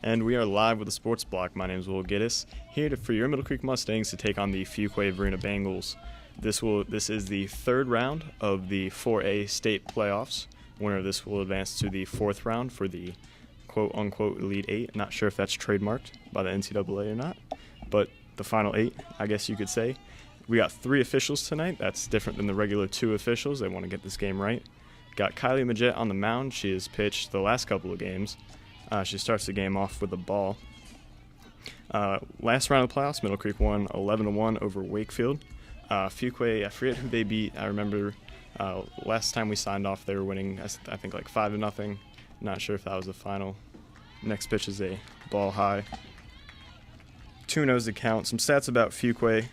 And we are live with the Sports Block. My name is Will Giddis, here for your Middle Creek Mustangs to take on the Fuquay-Varina Bengals. This is the third round of the 4A State Playoffs. Winner of this will advance to the fourth round for the quote-unquote Elite Eight. Not sure if that's trademarked by the NCAA or not, but the final eight, I guess you could say. We got 3 officials tonight. That's different than the regular 2 officials. They want to get this game right. Got Kylie Majette on the mound. She has pitched the last couple of games. She starts the game off with the ball. Last round of the playoffs, Middle Creek won 11-1 over Wakefield. Fuquay, I forget who they beat. I remember last time we signed off, they were winning, I think, like 5-0. Not sure if that was the final. Next pitch is a ball high. 2-0 to count. Some stats about Fuquay.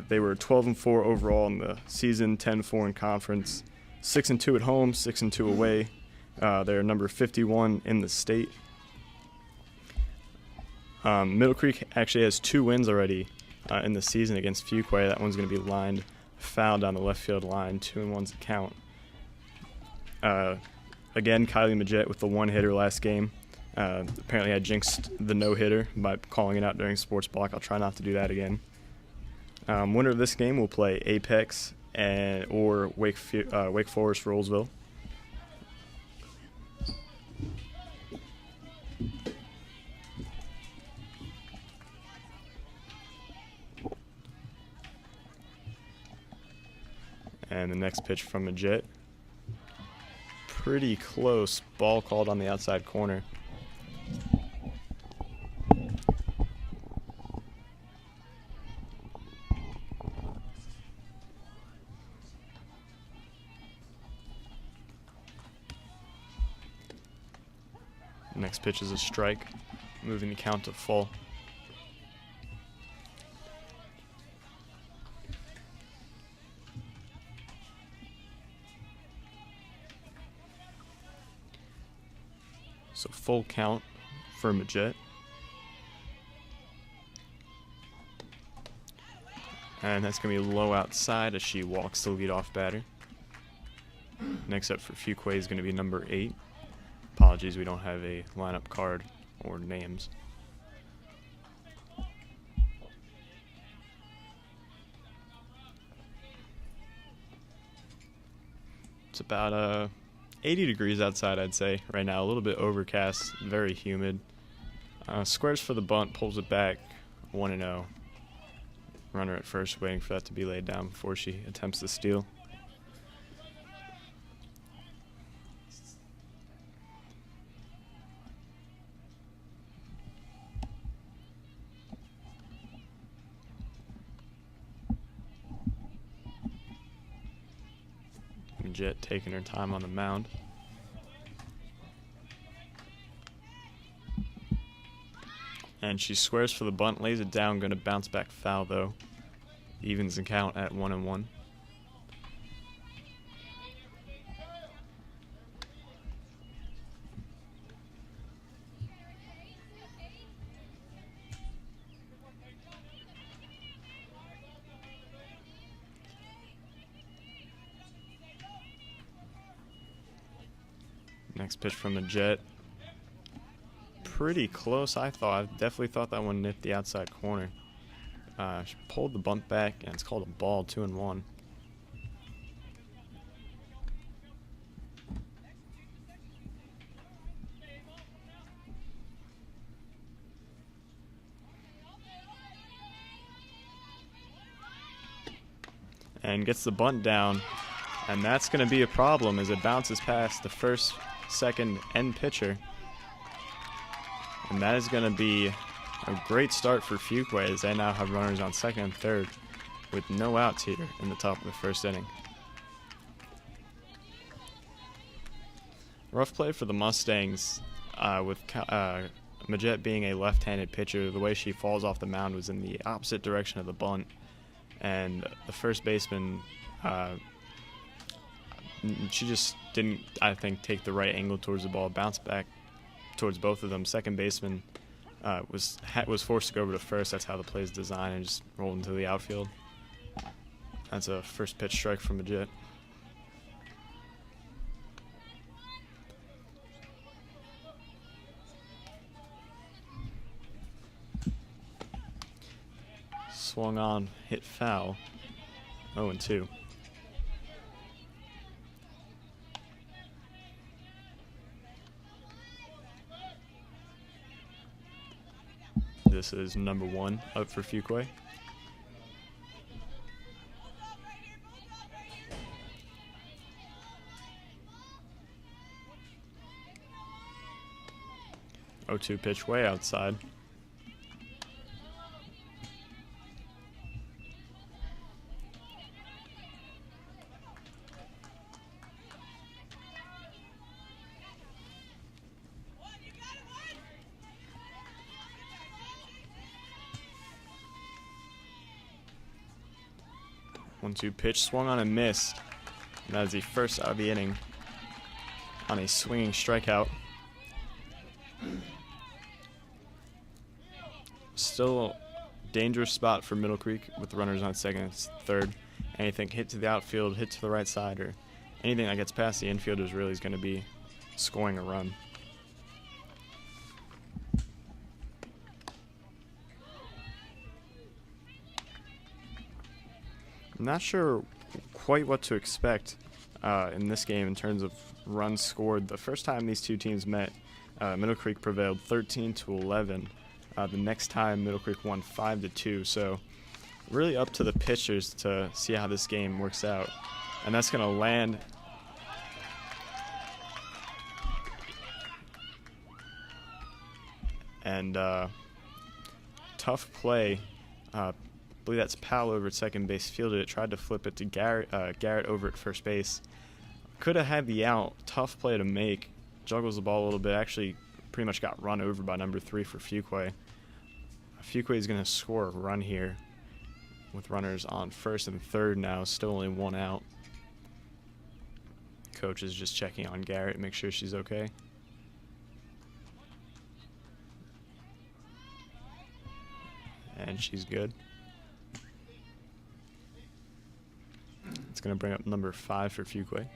They were 12-4 overall in the season, 10-4 in conference, 6-2 at home, 6-2 away. They're number 51 in the state. Middle Creek actually has 2 wins already in the season against Fuquay. That one's going to be lined foul down the left field line, 2-1's to count. Again, Kylie Majette with the 1-hitter last game. Apparently I jinxed the no-hitter by calling it out during Sports Block. I'll try not to do that again. Winner of this game will play Apex or Wake Forest Rollsville. And the next pitch from Majette. Pretty close. Ball called on the outside corner. Next pitch is a strike, moving the count to full. So full count for Majette. And that's going to be low outside as she walks the leadoff batter. Next up for Fuquay is going to be number 8. Apologies, we don't have a lineup card or names. It's about 80 degrees outside, I'd say, right now. A little bit overcast, very humid. Squares for the bunt, pulls it back, 1-0. Runner at first, waiting for that to be laid down before she attempts the steal. Majette taking her time on the mound. And she squares for the bunt, lays it down, going to bounce back foul though. Evens the count at 1-1. Next pitch from Majette. Pretty close, I thought. I definitely thought that one nipped the outside corner. She pulled the bunt back, and it's called a ball, 2-1. And gets the bunt down, and that's going to be a problem as it bounces past the first, second, and pitcher. And that is going to be a great start for Fuquay as they now have runners on second and third with no outs here in the top of the first inning. Rough play for the Mustangs with Majette being a left-handed pitcher. The way she falls off the mound was in the opposite direction of the bunt. And the first baseman, she just didn't, I think, take the right angle towards the ball, bounced back towards both of them. Second baseman was forced to go over to first. That's how the play is designed, and just rolled into the outfield. That's a first pitch strike from Majette. swung on, hit foul. 0-2. This is number 1 up for Fuquay. O2 pitch way outside. One-two pitch swung on and missed. And that is the first out of the inning on a swinging strikeout. Still a dangerous spot for Middle Creek with runners on second and third. Anything hit to the outfield, hit to the right side, or anything that gets past the infielders really is going to be scoring a run. I'm not sure quite what to expect in this game in terms of runs scored. The first time these two teams met, Middle Creek prevailed 13-11. The next time, Middle Creek won 5-2. So really up to the pitchers to see how this game works out. And that's going to land. And tough play. I believe that's Powell over at second base. Fielded it, tried to flip it to Garrett over at first base. Could have had the out. Tough play to make. Juggles the ball a little bit. Actually pretty much got run over by number 3 for Fuquay. Fuquay is going to score a run here with runners on first and third now. Still only 1 out. Coach is just checking on Garrett, make sure she's okay. And she's good. It's going to bring up number 5 for Fuquay.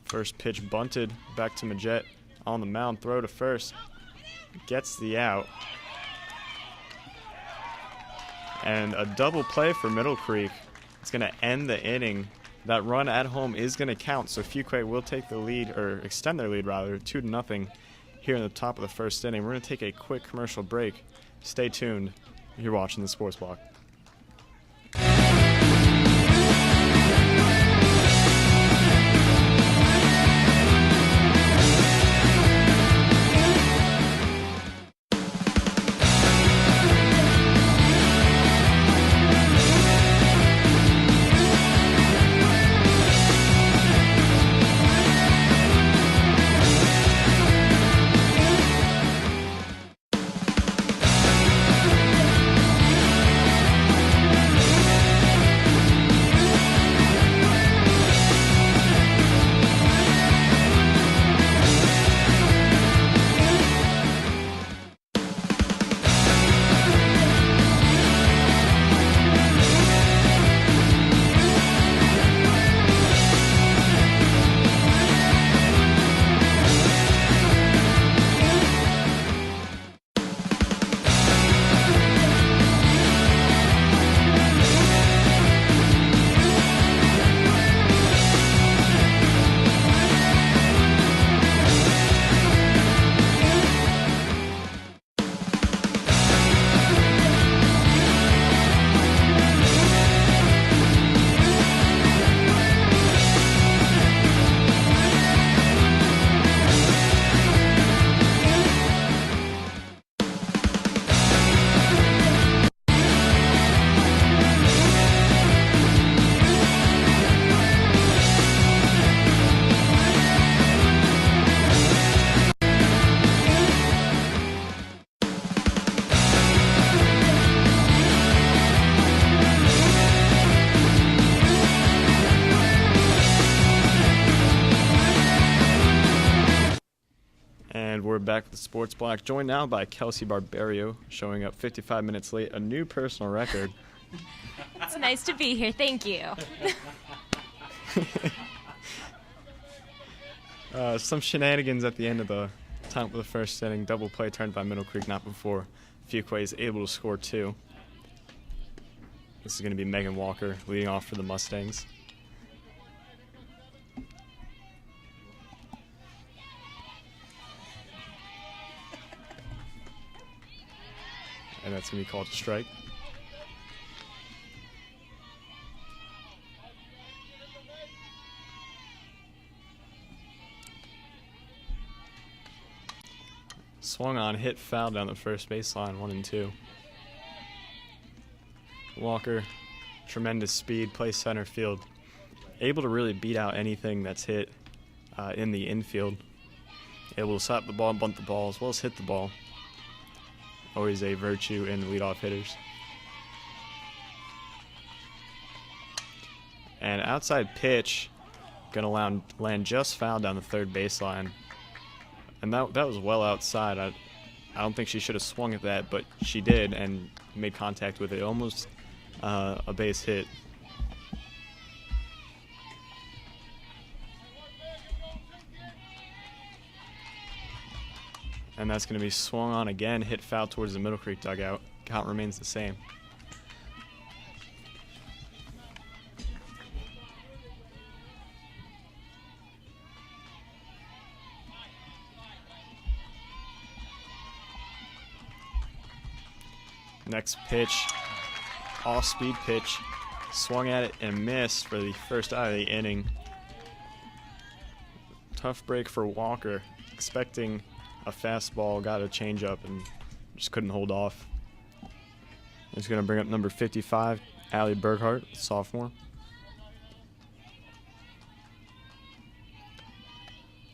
First pitch bunted back to Majette on the mound. Throw to first. Gets the out. And a double play for Middle Creek. It's going to end the inning. That run at home is going to count, so Fuquay will take the lead, or extend their lead rather, 2-0 here in the top of the first inning. We're going to take a quick commercial break. Stay tuned. You're watching the Sports Block. we're back with the Sports Block, joined now by Kelsey Barbario, showing up 55 minutes late, a new personal record. It's nice to be here. Thank you. Some shenanigans at the end of the top of the first inning. Double play turned by Middle Creek, not before Fuquay is able to score 2. This is going to be Megan Walker leading off for the Mustangs. And that's going to be called a strike. Swung on, hit, foul down the first baseline, 1-2. Walker, tremendous speed, plays center field. Able to really beat out anything that's hit in the infield. Able to slap the ball, bunt the ball, as well as hit the ball. Always a virtue in leadoff hitters. And outside pitch, gonna land just foul down the third baseline. And that was well outside. I don't think she should have swung at that, but she did and made contact with it. Almost a base hit. And that's going to be swung on again, hit foul towards the Middle Creek dugout. Count remains the same. Next pitch, off-speed pitch, swung at it and missed for the first out of the inning. Tough break for Walker, expecting a fastball, got a changeup and just couldn't hold off. It's going to bring up number 55, Allie Berghart, sophomore.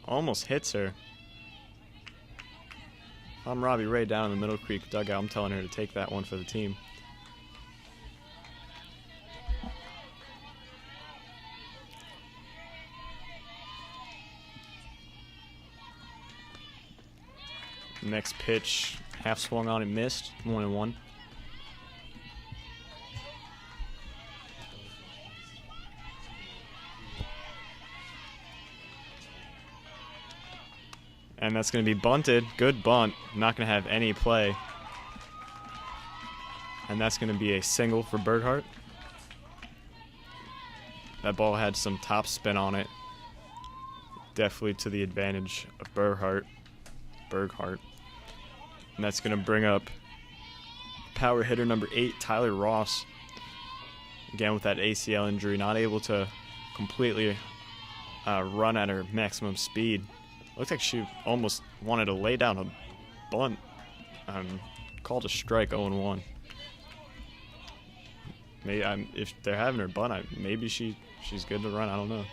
Almost hits her. If I'm Robbie Ray down in the Middle Creek dugout, I'm telling her to take that one for the team. Next pitch, half swung on and missed, 1-1. And that's going to be bunted. Good bunt. Not going to have any play. And that's going to be a single for Berghart. That ball had some top spin on it. Definitely to the advantage of Berghart. And that's going to bring up power hitter number 8, Tyler Ross. Again with that ACL injury, not able to completely run at her maximum speed. Looks like she almost wanted to lay down a bunt. Called a strike, 0-1. Maybe if they're having her bunt, maybe she's good to run. I don't know.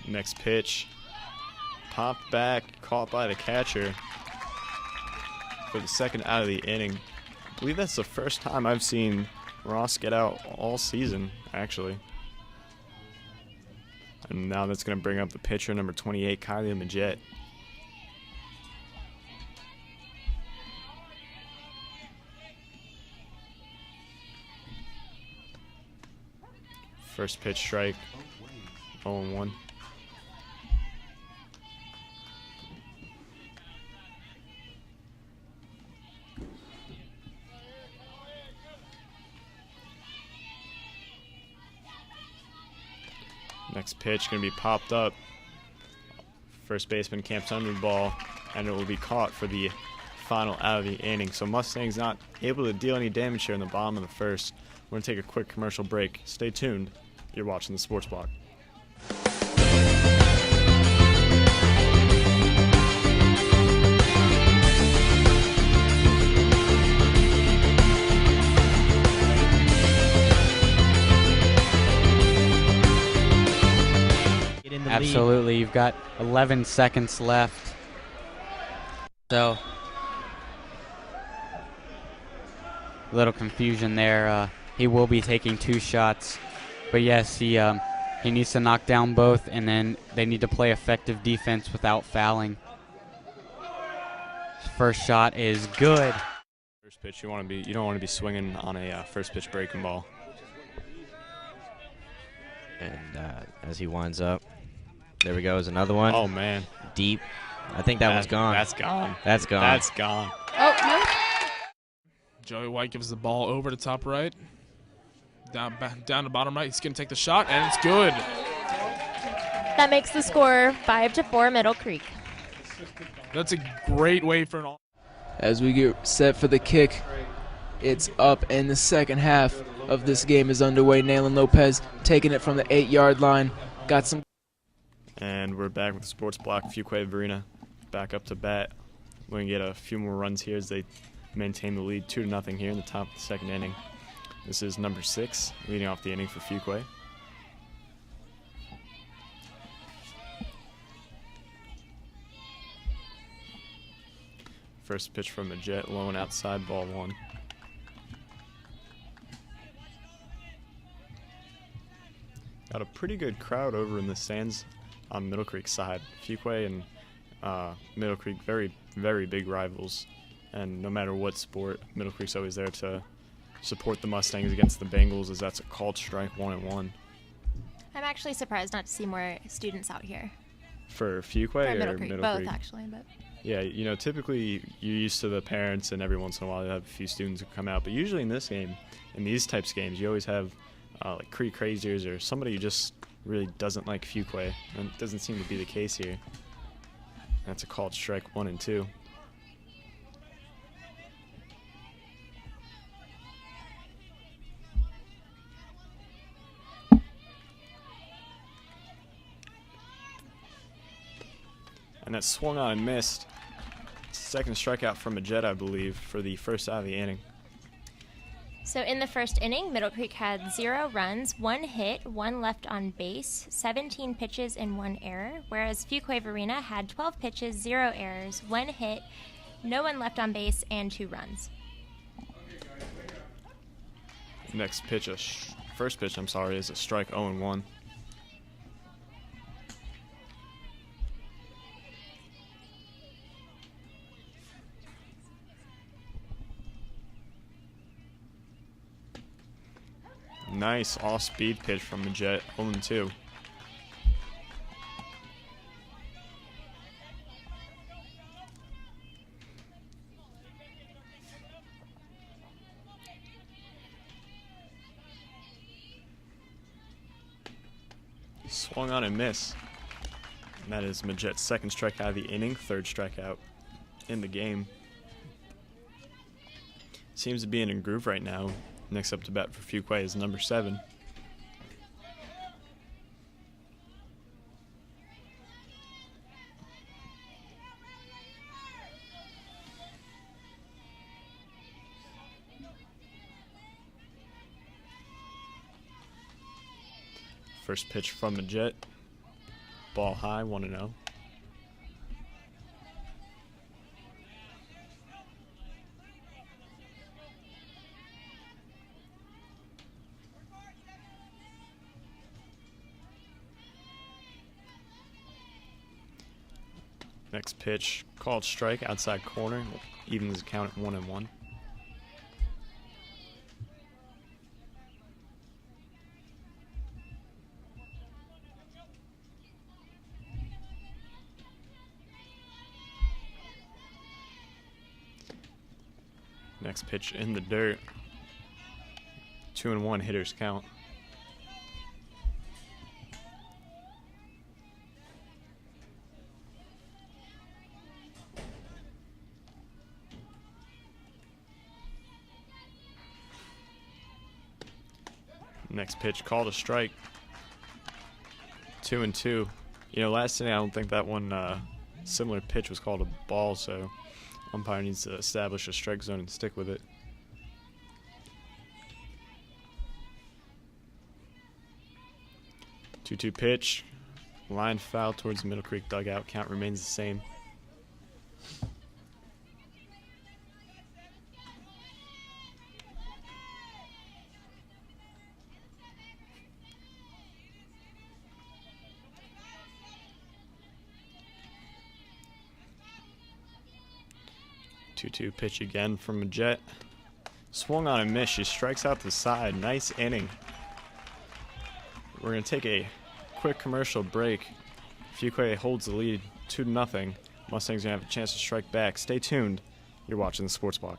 Next pitch, popped back, caught by the catcher for the second out of the inning. I believe that's the first time I've seen Ross get out all season, actually. And now that's going to bring up the pitcher, number 28, Kylie Majette. First pitch strike, 0-1. Next pitch going to be popped up. First baseman camps under the ball, and it will be caught for the final out of the inning. So Mustangs not able to deal any damage here in the bottom of the first. We're going to take a quick commercial break. Stay tuned. You're watching the Sports Block. Absolutely. You've got 11 seconds left. So, a little confusion there. He will be taking 2 shots. But yes, he He needs to knock down both, and then they need to play effective defense without fouling. His first shot is good. First pitch, you don't want to be swinging on a first pitch breaking ball. And as he winds up, there we go. Is another one. Oh man, deep. I think that one's gone. That's gone. That's gone. That's gone. Oh, no. Joey White gives the ball over to top right. Down to bottom right. He's going to take the shot, and it's good. That makes the score 5-4 Middle Creek. That's a great way for an all. As we get set for the kick, it's up, and the second half of this game is underway. Nayland Lopez taking it from the 8-yard line. Got some. And we're back with the sports block. Fuquay-Varina back up to bat. We're going to get a few more runs here as they maintain the lead 2-0 here in the top of the second inning. This is number 6 leading off the inning for Fuquay. First pitch from the Jet, low and outside, ball 1. Got a pretty good crowd over in the stands on Middle Creek side. Fuquay and Middle Creek, very, very big rivals. And no matter what sport, Middle Creek's always there to support the Mustangs against the Bengals, as that's a called strike 1-1. I'm actually surprised not to see more students out here. For Fuquay Middle or Creek, Middle both Creek? Actually, but Yeah, you know, typically you're used to the parents, and every once in a while you have a few students who come out. But usually in this game, in these types of games, you always have like Creek Craziers or somebody who just really doesn't like Fuquay, and it doesn't seem to be the case here. That's a called strike 1 and 2. And that swung on and missed. Second strikeout from a Jet, I believe, for the first out of the inning. So in the first inning, Middle Creek had 0 runs, 1 hit, 1 left on base, 17 pitches, and 1 error, whereas Fuquay-Varina had 12 pitches, 0 errors, 1 hit, no one left on base, and 2 runs. Next pitch, first pitch, is a strike 0-1. Nice off-speed pitch from the Jet, 0-2. Swung on and missed. And that is Majet's second strikeout of the inning, third strikeout in the game. Seems to be in a groove right now. Next up to bat for Fuquay is number 7. First pitch from the Jet. Ball high, 1-0. Next pitch, called strike, outside corner, evens the count at 1-1. Next pitch in the dirt, 2-1, hitters count. Next pitch, called a strike. 2-2. You know, last inning I don't think that one similar pitch was called a ball, so umpire needs to establish a strike zone and stick with it. Two-two pitch, line foul towards the Middle Creek dugout. Count remains the same. 2-2 pitch again from a Jet. Swung on and missed. She strikes out the side. Nice inning. We're going to take a quick commercial break. Fuquay holds the lead 2-0. Mustangs going to have a chance to strike back. Stay tuned. You're watching the Sports Block.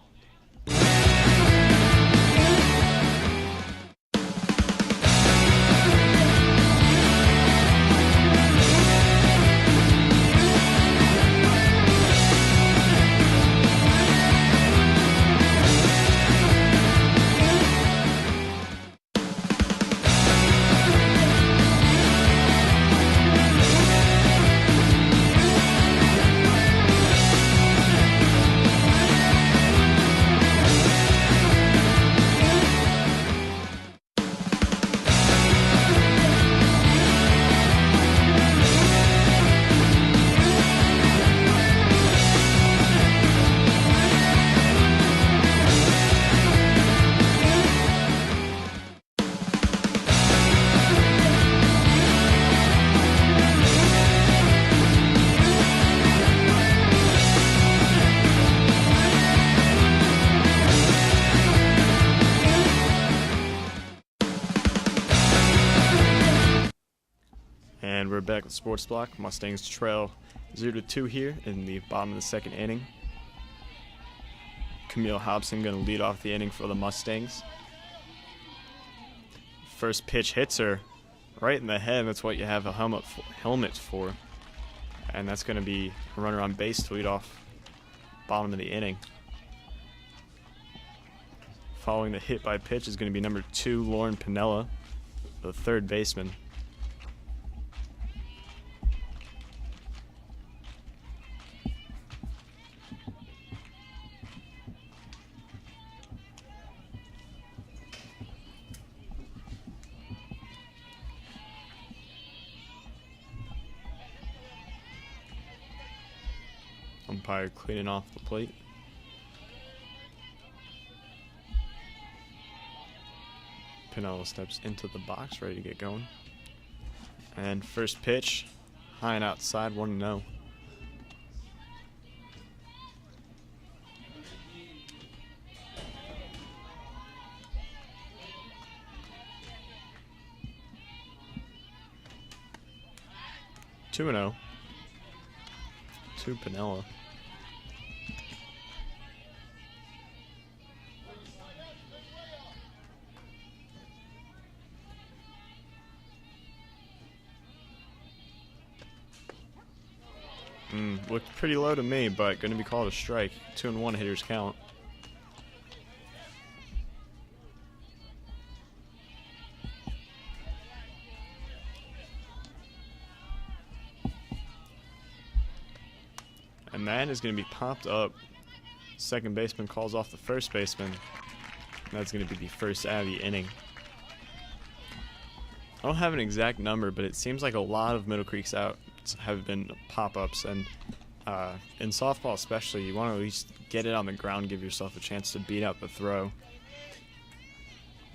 And we're back with Sports Block. Mustangs trail 0-2 here in the bottom of the second inning. Camille Hobson going to lead off the inning for the Mustangs. First pitch hits her right in the head. That's what you have a helmet for. And that's going to be a runner on base to lead off bottom of the inning. Following the hit by pitch is going to be number 2, Lauren Pinella, the third baseman. Umpire cleaning off the plate. Pinella steps into the box, ready to get going. And first pitch, high and outside, 1-0. Two and 0 to Pinella. Looked pretty low to me, but going to be called a strike. 2-1 hitters count. And that is going to be popped up. Second baseman calls off the first baseman. And that's going to be the first out of the inning. I don't have an exact number, but it seems like a lot of Middle Creek's outs have been pop-ups, and in softball especially, you want to at least get it on the ground, give yourself a chance to beat out the throw.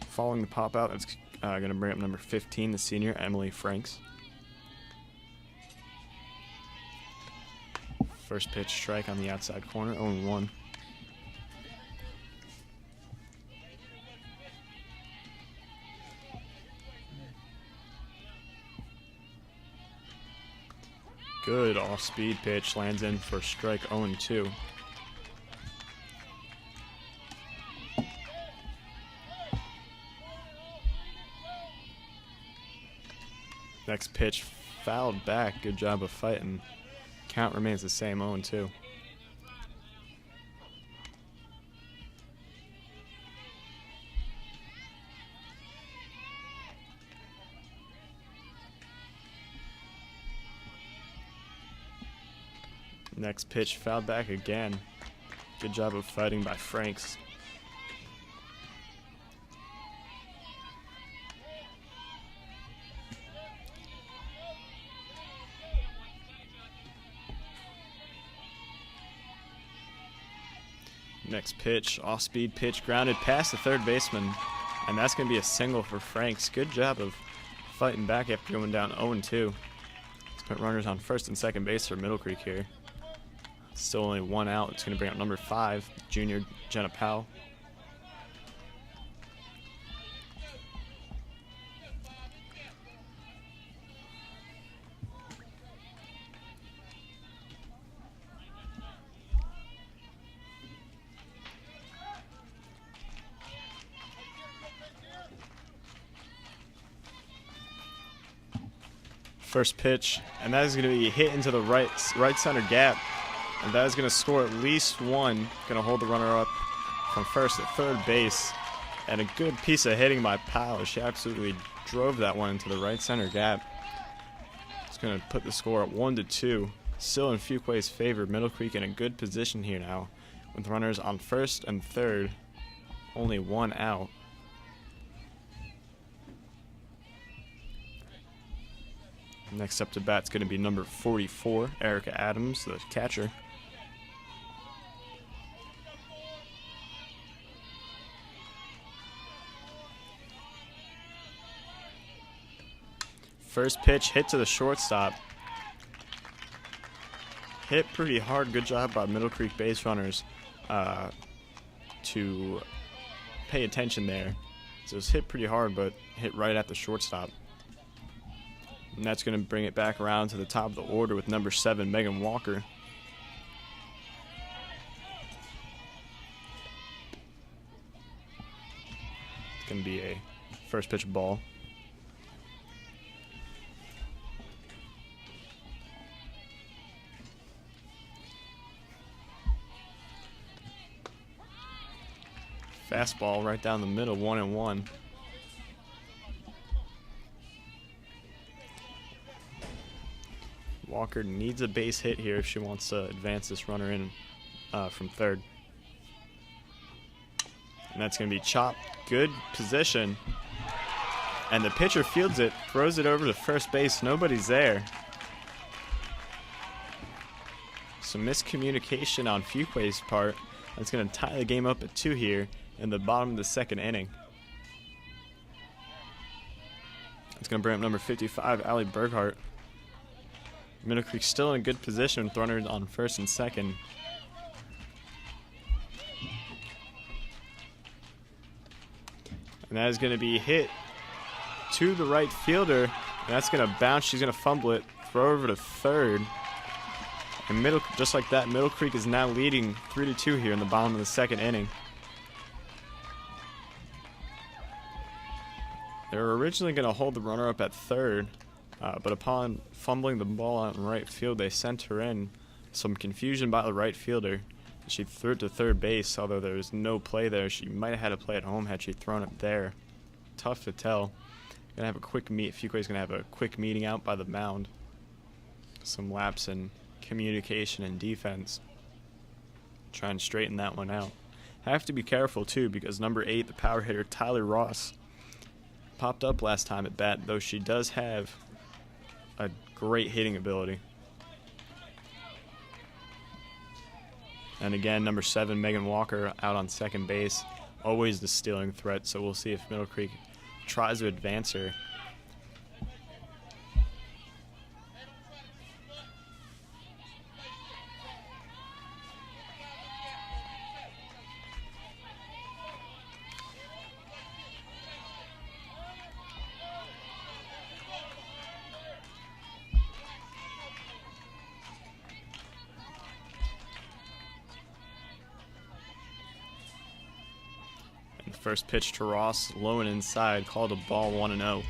Following the pop-out, that's going to bring up number 15, the senior, Emily Franks. First pitch strike on the outside corner, 0-1. Good off-speed pitch, lands in for strike 0-2. Next pitch fouled back. Good job of fighting. Count remains the same, 0-2. Next pitch fouled back again. Good job of fighting by Franks. Next pitch, off-speed pitch, grounded past the third baseman, and that's going to be a single for Franks. Good job of fighting back after going down 0-2. Let's put runners on first and second base for Middle Creek here. Still only 1 out. It's going to bring up number 5, junior Jenna Powell. First pitch, and that is going to be hit into the right center gap, and that is going to score at least one. Going to hold the runner up from first to third base, and a good piece of hitting by Powell. She absolutely drove that one into the right center gap. It's going to put the score at 1-2. Still in Fuquay's favor. Middle Creek in a good position here now, with runners on first and third. Only 1 out. Next up to bat is going to be number 44, Erica Adams, the catcher. First pitch hit to the shortstop. Hit pretty hard. Good job by Middle Creek base runners to pay attention there. So it was hit pretty hard, but hit right at the shortstop. And that's going to bring it back around to the top of the order with number 7, Megan Walker. It's going to be a first pitch ball. Fastball right down the middle, 1-1. Walker needs a base hit here if she wants to advance this runner in from third. And that's going to be chopped. Good position. And the pitcher fields it, throws it over to first base. Nobody's there. Some miscommunication on Fuquay's part. That's going to tie the game up at 2 here in the bottom of the second inning. It's going to bring up number 55, Allie Berghardt. Middle Creek still in good position with runners on first and second. And that is going to be hit to the right fielder. And that's going to bounce. She's going to fumble it, throw over to third. And just like that, Middle Creek is now leading 3-2 here in the bottom of the second inning. They were originally going to hold the runner up at third. But upon fumbling the ball out in right field, they sent her in. Some confusion by the right fielder. She threw it to third base, although there was no play there. She might have had a play at home had she thrown it there. Tough to tell. Gonna have a quick meet. Fuquay's gonna have a quick meeting out by the mound. Some lapse in communication and defense. Try and straighten that one out. Have to be careful too, because number 8, the power hitter Tyler Ross, popped up last time at bat, though she does have a great hitting ability. And again, number 7, Megan Walker, out on second base. Always the stealing threat, so we'll see if Middle Creek tries to advance her. First pitch to Ross, low and inside, called a ball, 1-0.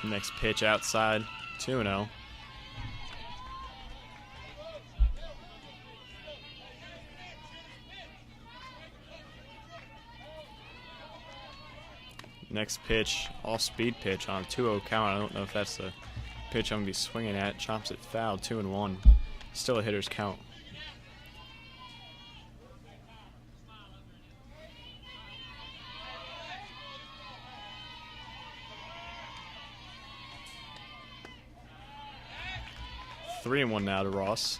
Next pitch outside, 2-0. Next pitch, all-speed pitch on a 2-0 count. I don't know if that's the pitch I'm going to be swinging at. Chops it foul, 2-1. Still a hitter's count. 3-1 now to Ross.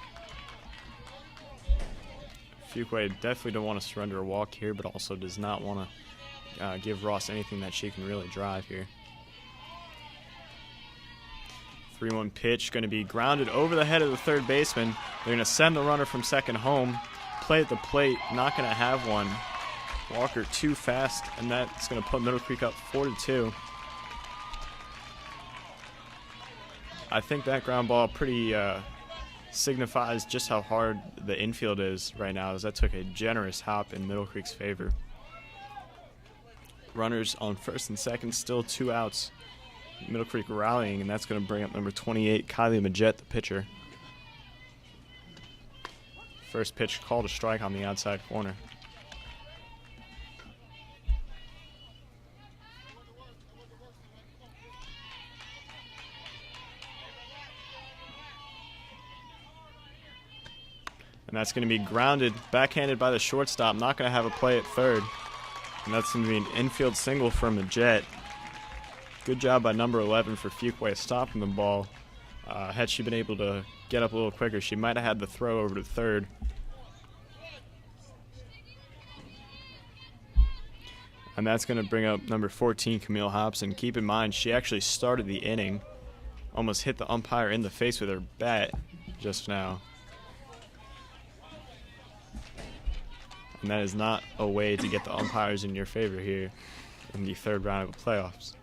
Fuquay definitely don't want to surrender a walk here, but also does not want to give Ross anything that she can really drive here. 3-1 pitch going to be grounded over the head of the third baseman. They're going to send the runner from second home. Play at the plate, not going to have one. Walker too fast, and that's going to put Middle Creek up 4-2. I think that ground ball pretty signifies just how hard the infield is right now, as that took a generous hop in Middle Creek's favor. Runners on first and second, still 2 outs. Middle Creek rallying, and that's going to bring up number 28, Kylie Majette, the pitcher. First pitch called a strike on the outside corner. And that's going to be grounded, backhanded by the shortstop. Not going to have a play at third. And that's going to be an infield single for Majette. Good job by number 11 for Fuquay stopping the ball. Had she been able to get up a little quicker, she might have had the throw over to third. And that's going to bring up number 14, Camille Hobson. Keep in mind, she actually started the inning. Almost hit the umpire in the face with her bat just now. And that is not a way to get the umpires in your favor here in the third round of the playoffs.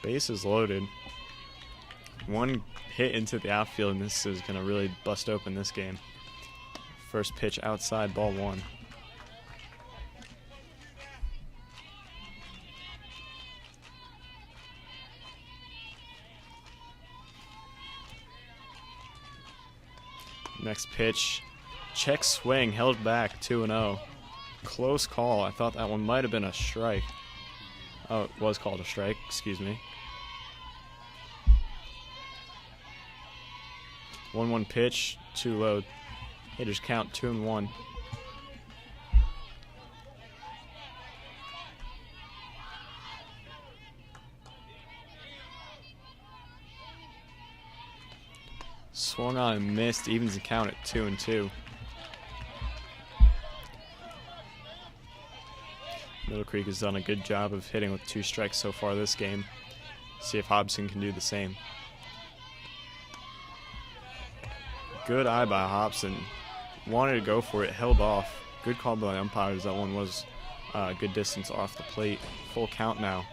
Base is loaded. One hit into the outfield, and this is going to really bust open this game. First pitch outside, ball 1. Next pitch, check swing, held back, 2-0. Close call. I thought that one might have been a strike. Oh, it was called a strike, excuse me. 1-1 pitch, too low. Hitters count 2-1. Swung on and missed, evens the count at 2-2. Middle Creek has done a good job of hitting with 2 strikes so far this game. See if Hobson can do the same. Good eye by Hobson. Wanted to go for it, held off. Good call by the umpires. That one was a good distance off the plate. Full count now.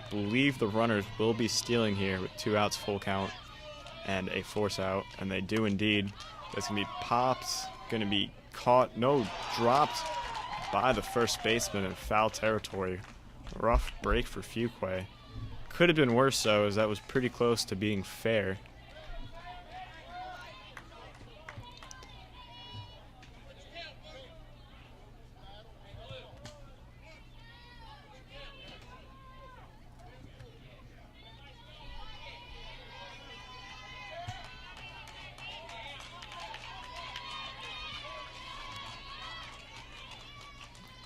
Believe the runners will be stealing here with 2 outs, full count, and a force out, and they do indeed. That's going to be popped, going to be caught, no, dropped by the first baseman in foul territory. Rough break for Fuquay. Could have been worse, though, as that was pretty close to being fair.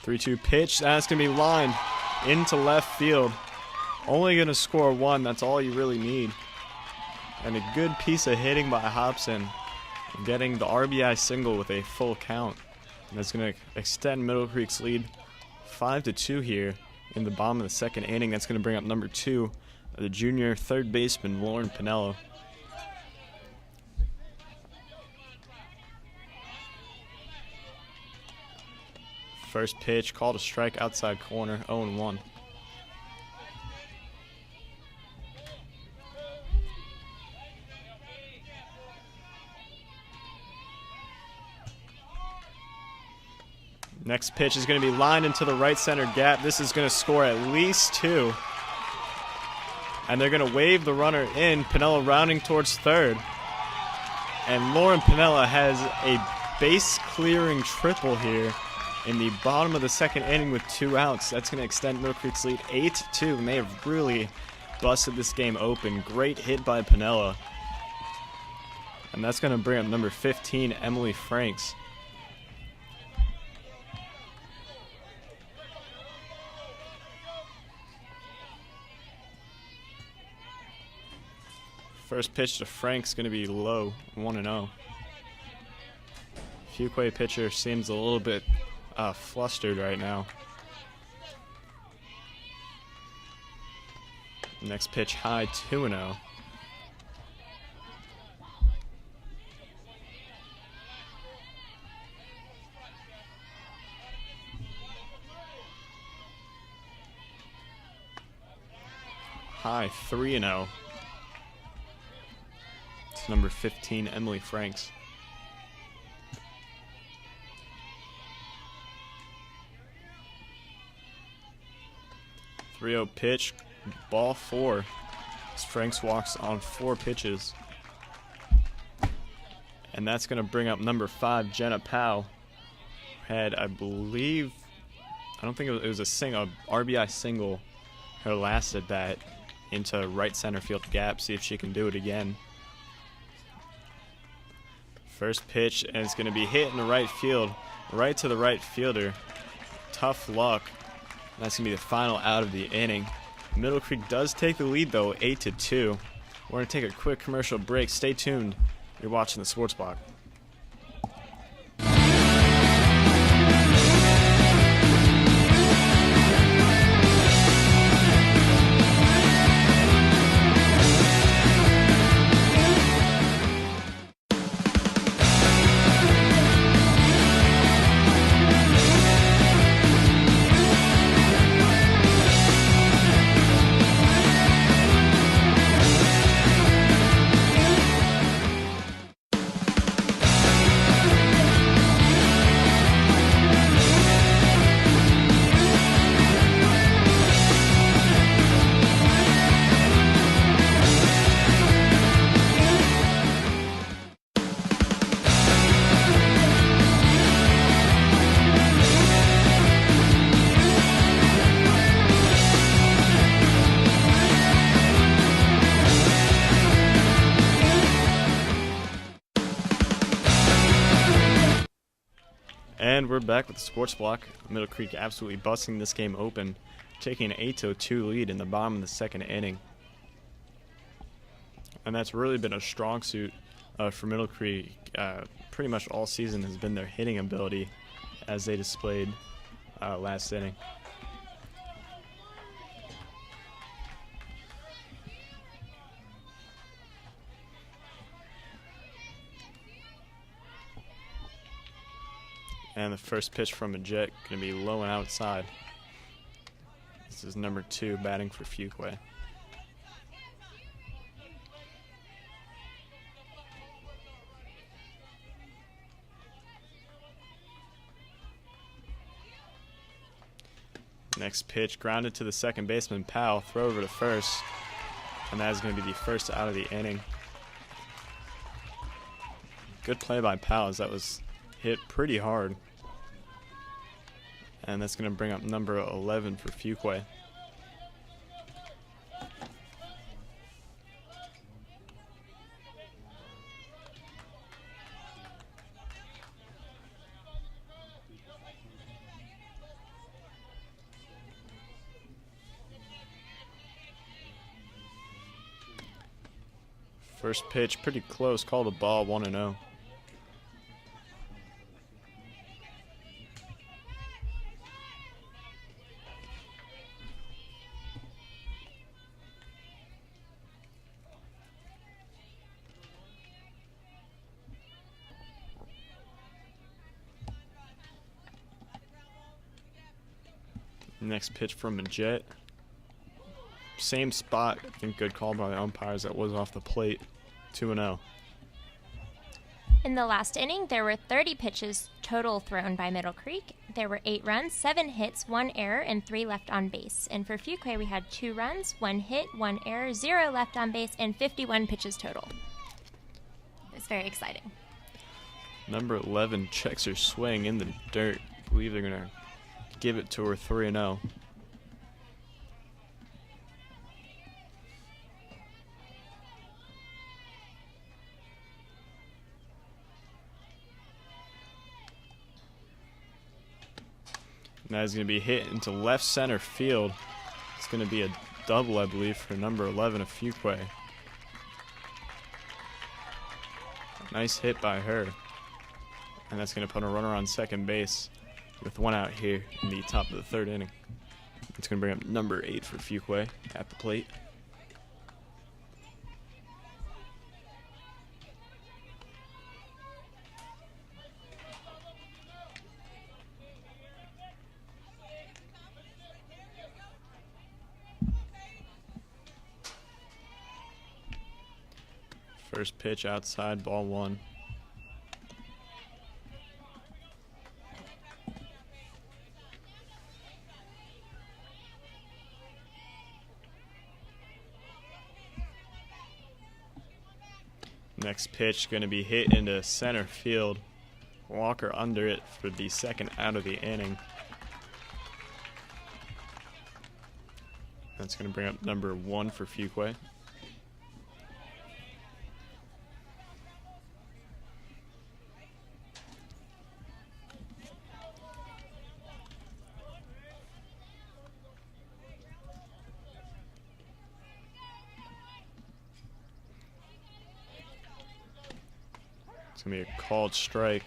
Three-two pitch. That's going to be lined into left field. Only going to score 1. That's all you really need. And a good piece of hitting by Hobson, getting the RBI single with a full count. And that's going to extend Middle Creek's lead 5-2 here in the bottom of the second inning. That's going to bring up number 2, the junior third baseman, Lauren Pinello. First pitch, called a strike outside corner, 0-1. Next pitch is going to be lined into the right center gap. This is going to score at least 2. And they're going to wave the runner in. Pinella rounding towards third. And Lauren Pinella has a base clearing triple here in the bottom of the second inning with 2 outs. That's going to extend Middle Creek's lead 8-2. And they have really busted this game open. Great hit by Pinella. And that's going to bring up number 15, Emily Franks. First pitch to Frank's going to be low, 1-0. Fuquay pitcher seems a little bit flustered right now. Next pitch high, 2-0. High, 3-0. It's number 15, Emily Franks. .30 pitch, ball 4. As Franks walks on 4 pitches. And that's going to bring up number 5, Jenna Powell. Had, I believe, I don't think it was a RBI single her last at bat into right center field gap. See if she can do it again. First pitch, and it's going to be hit in the right field, right to the right fielder. Tough luck. And that's going to be the final out of the inning. Middle Creek does take the lead, though, 8-2. We're going to take a quick commercial break. Stay tuned. You're watching the Sports Block. And we're back with the Sports Block. Middle Creek absolutely busting this game open, taking an 8-2 lead in the bottom of the second inning. And that's really been a strong suit for Middle Creek. Pretty much all season has been their hitting ability, as they displayed last inning. And the first pitch from a Jet going to be low and outside. This is number 2 batting for Fuquay. Next pitch grounded to the second baseman, Powell. Throw over to first. And that is going to be the first out of the inning. Good play by Powell, as that was hit pretty hard. And that's going to bring up number 11 for Fuquay. First pitch, pretty close, called a ball, 1-0. Next pitch from a Jet. Same spot. I think good call by the umpires. That was off the plate. 2-0. In the last inning, there were 30 pitches total thrown by Middle Creek. There were 8 runs, 7 hits, 1 error, and 3 left on base. And for Fuquay, we had 2 runs, 1 hit, 1 error, 0 left on base, and 51 pitches total. It's very exciting. Number 11 checks her swing in the dirt. I believe they're going to give it to her, 3-0. And that is going to be hit into left center field. It's going to be a double, I believe, for number 11 of Fuquay. Nice hit by her. And that's going to put a runner on second base with one out here in the top of the third inning. It's going to bring up number 8 for Fuquay at the plate. First pitch outside, ball 1. Next pitch going to be hit into center field. Walker under it for the second out of the inning. That's going to bring up number 1 for Fuquay. It's going to be a called strike.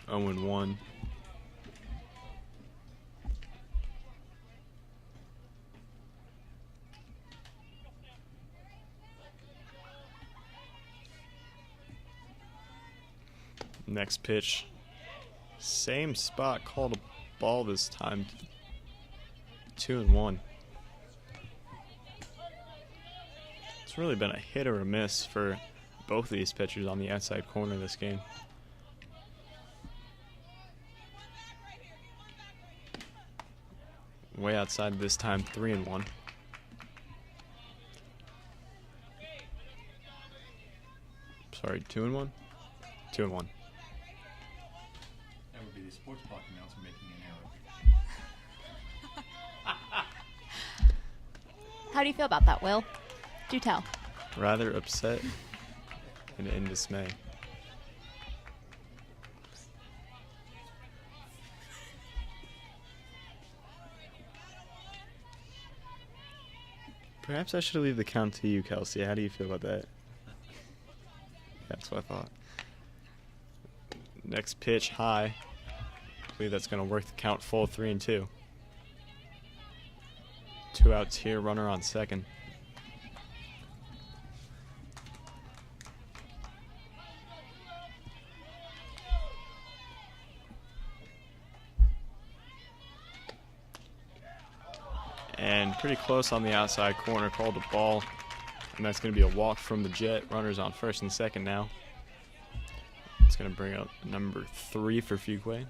0-1. Next pitch. Same spot, called a ball this time. 2-1. It's really been a hit or a miss for both of these pitchers on the outside corner of this game. Way outside this time, 3-1. Sorry, 2-1? 2-1. That would be the sports block announcer making an error. How do you feel about that, Will? Do tell. Rather upset and in dismay. Perhaps I should leave the count to you, Kelsey. How do you feel about that? That's what I thought. Next pitch, high. I believe that's going to work the count full, 3-2. 2 outs here, runner on second. And pretty close on the outside corner, called a ball. And that's going to be a walk from the Jet. Runners on first and second now. It's going to bring up number 3 for Fuquay.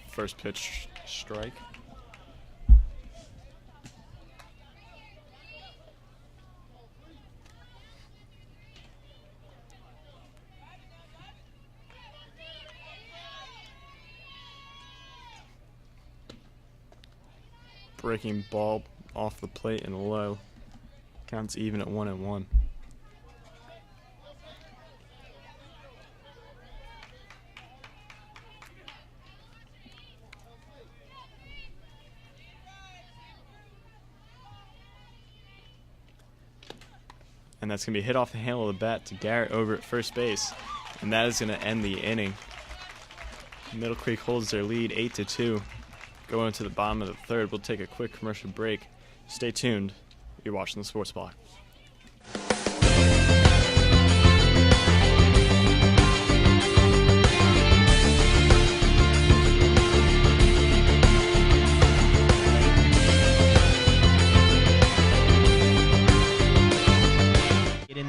First pitch, strike. Breaking ball off the plate and low. Counts even at 1-1. And that's going to be hit off the handle of the bat to Garrett over at first base. And that is going to end the inning. Middle Creek holds their lead 8-2. Going into the bottom of the third, we'll take a quick commercial break. Stay tuned. You're watching the Sports Block.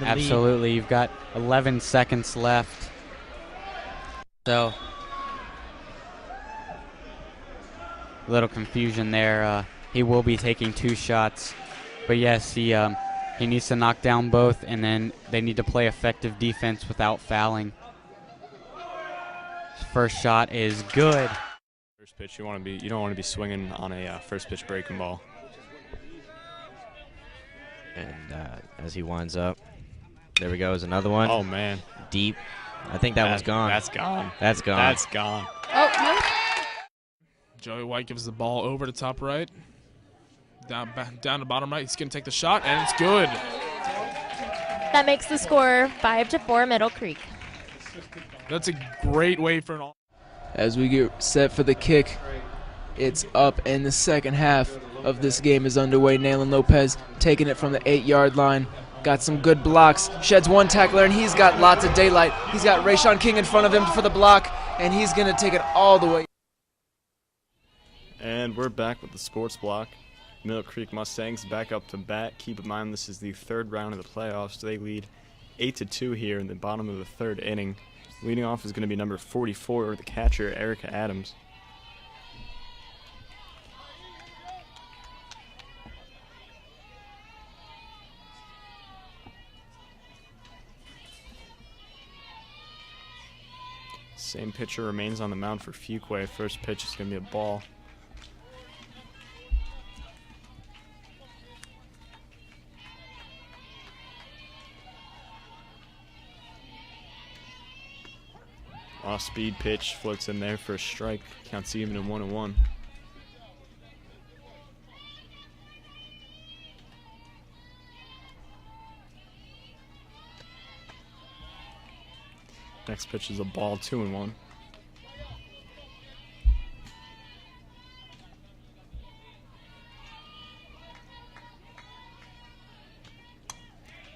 Absolutely. You've got 11 seconds left. So, a little confusion there. He will be taking 2 shots. But yes, he needs to knock down both, and then they need to play effective defense without fouling. His first shot is good. First pitch, you don't want to be swinging on a first pitch breaking ball. And as he winds up, There we go. Is another one. Oh, man. Deep. I think that one's gone. That's gone. That's gone. That's gone. Oh, no. Joey White gives the ball over to top right. Down to bottom right. He's going to take the shot, and it's good. That makes the score 5-4 Middle Creek. That's a great way for an all. As we get set for the kick, it's up, and the second half of this game is underway. Nayland Lopez taking it from the 8-yard line. Got some good blocks. Sheds one tackler, and he's got lots of daylight. He's got Rayshawn King in front of him for the block, and he's going to take it all the way. And we're back with the sports block. Middle Creek Mustangs back up to bat. Keep in mind this is the third round of the playoffs. They lead 8-2 here in the bottom of the third inning. Leading off is going to be number 44, the catcher, Erica Adams. Same pitcher remains on the mound for Fuquay. First pitch is going to be a ball. Off-speed pitch floats in there for a strike. Counts even in 1-1. Next pitch is a ball, 2-1.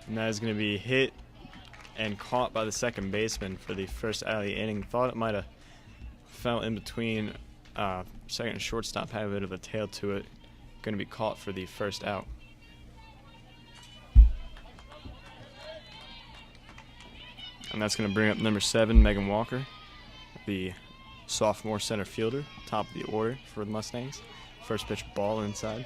And that is going to be hit and caught by the second baseman for the first out of the inning. Thought it might have fell in between second and shortstop, had a bit of a tail to it. Going to be caught for the first out. And that's going to bring up number 7, Megan Walker, the sophomore center fielder, top of the order for the Mustangs. First pitch ball inside.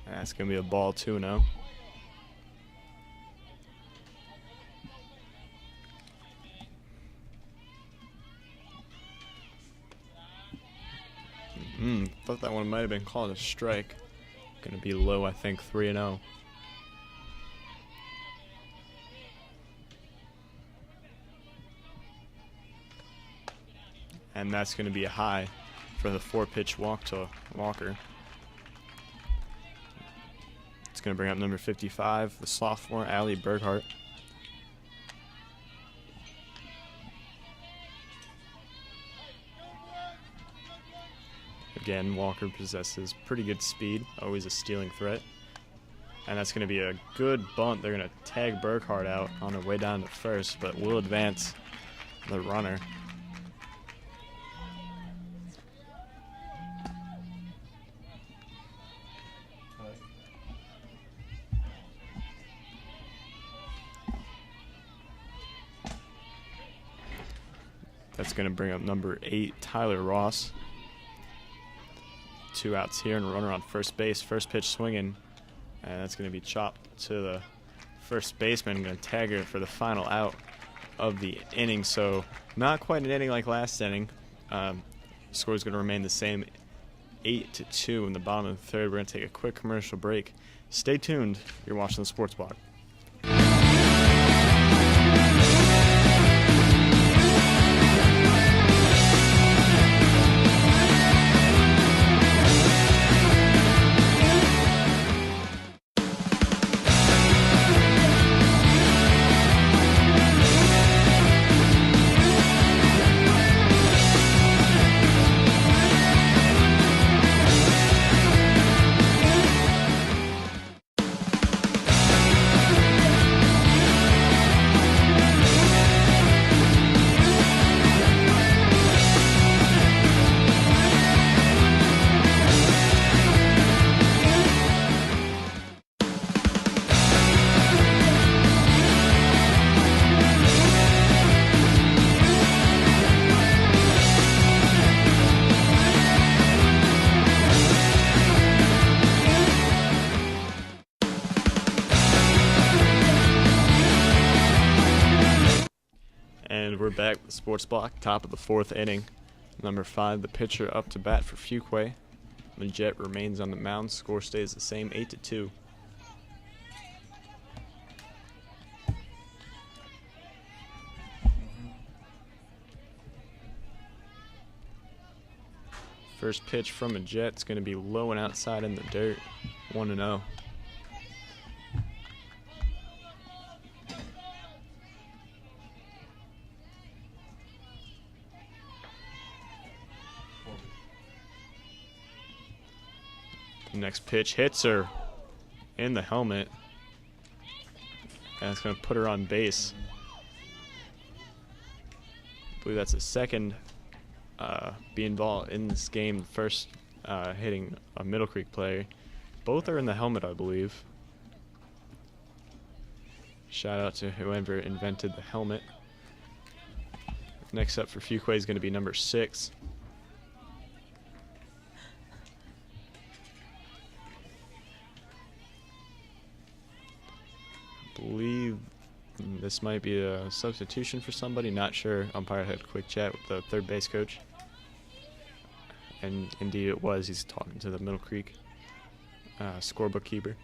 That's going to be a ball, 2-0. Thought that one might have been called a strike. Going to be low, I think, 3-0. And that's going to be a high for the 4-pitch walk to Walker. It's going to bring up number 55, the sophomore, Allie Berghart. Again, Walker possesses pretty good speed, always a stealing threat. And that's going to be a good bunt. They're going to tag Berghart out on her way down to first, but will advance the runner. That's going to bring up number 8, Tyler Ross. 2 outs here and a runner on first base. First pitch swinging, and that's going to be chopped to the first baseman. Going to tag her for the final out of the inning. So not quite an inning like last inning. Score is going to remain the same, 8-2 in the bottom of the third. We're going to take a quick commercial break. Stay tuned. You're watching the Sports Block. And we're back with the sports block, top of the 4th inning. Number 5, the pitcher up to bat for Fuquay. The Jet remains on the mound. Score stays the same, 8-2. First pitch from a Jet is going to be low and outside in the dirt, 1-0. The next pitch hits her in the helmet. And it's going to put her on base. I believe that's the second being ball in this game. The first hitting a Middle Creek player. Both are in the helmet, I believe. Shout out to whoever invented the helmet. Next up for Fuquay is going to be number 6. I believe this might be a substitution for somebody, not sure. Umpire had a quick chat with the third base coach. And indeed it was. He's talking to the Middle Creek scorebook keeper.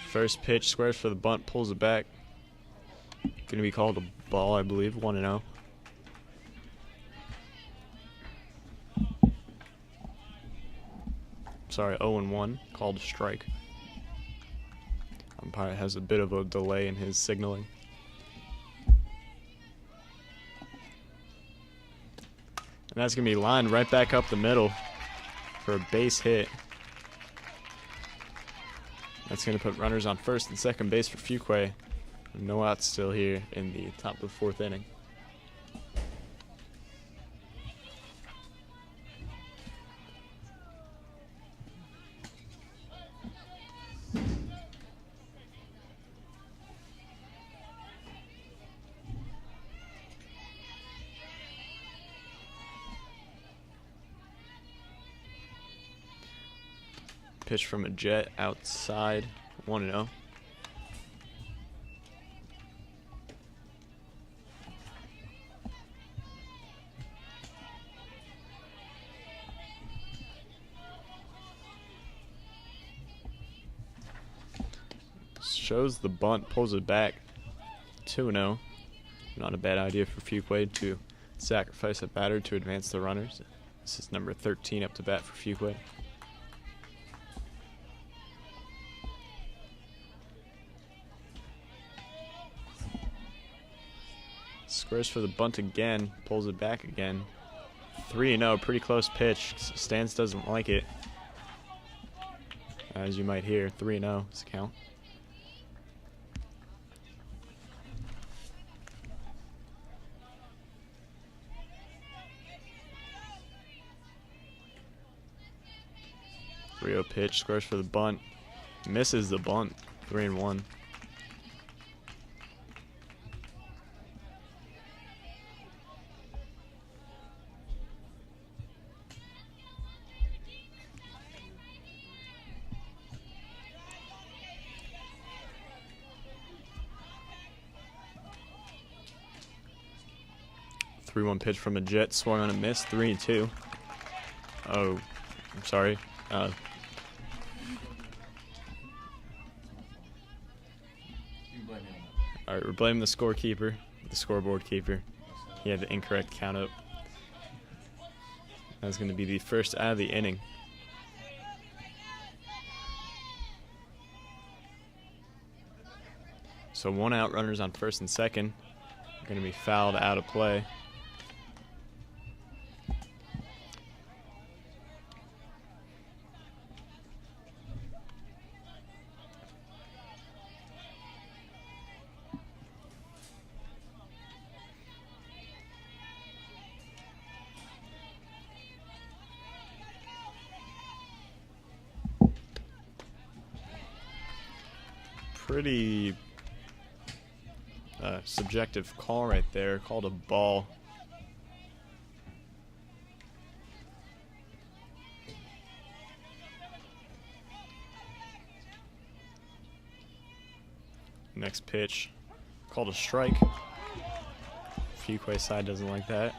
First pitch, squares for the bunt, pulls it back. Going to be called a ball, I believe, 1-0. Sorry, 0-1, called a strike. Umpire has a bit of a delay in his signaling. And that's going to be lined right back up the middle for a base hit. That's going to put runners on first and second base for Fuquay. No outs still here in the top of the 4th inning. Pitch from a Jet outside, 1-0. Shows the bunt, pulls it back, 2-0. Not a bad idea for Fuquay to sacrifice a batter to advance the runners. This is number 13 up to bat for Fuquay. Squares for the bunt again, pulls it back again. 3-0, pretty close pitch. Stans doesn't like it. As you might hear, 3-0 is the count. Rio pitch, squares for the bunt. Misses the bunt, 3-1. One pitch from a Jet, swung on a miss, 3-2. Oh, I'm sorry. All right, we're blaming the scorekeeper, the scoreboard keeper. He had the incorrect count up. That's going to be the first out of the inning. So 1 out, runners on first and second. Going to be fouled out of play. Pretty subjective call right there, called a ball. Next pitch, called a strike. Fuquay side doesn't like that.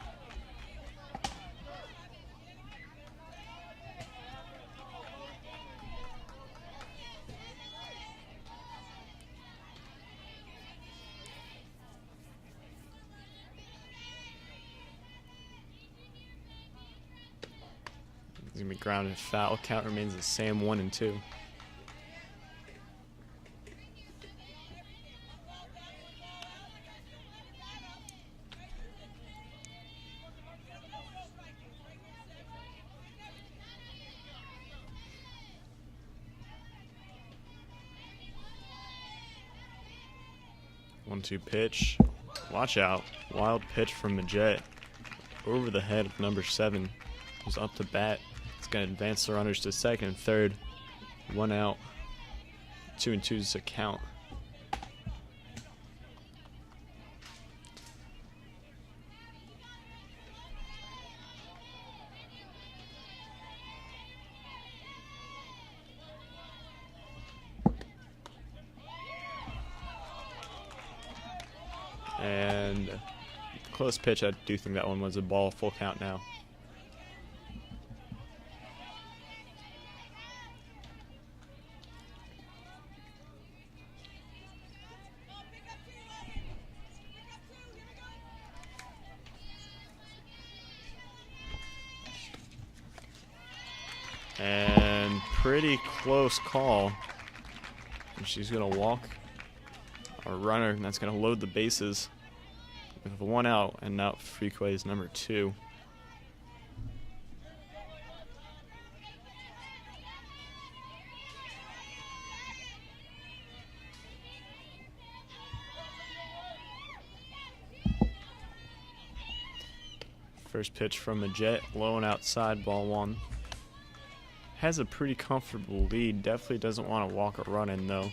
He's going to be grounded foul. Count remains the same, 1-2. One-two pitch. Watch out. Wild pitch from Majet. Over the head of number 7. Who's up to bat. It's going to advance the runners to second and third. 1 out. 2-2 is a count. And close pitch. I do think that one was a ball. Full count now. And pretty close call. And she's going to walk a runner, and that's going to load the bases with 1 out, and now Fuquay is number 2. First pitch from Majet, low and outside, ball 1. Has a pretty comfortable lead. Definitely doesn't want to walk a run in though.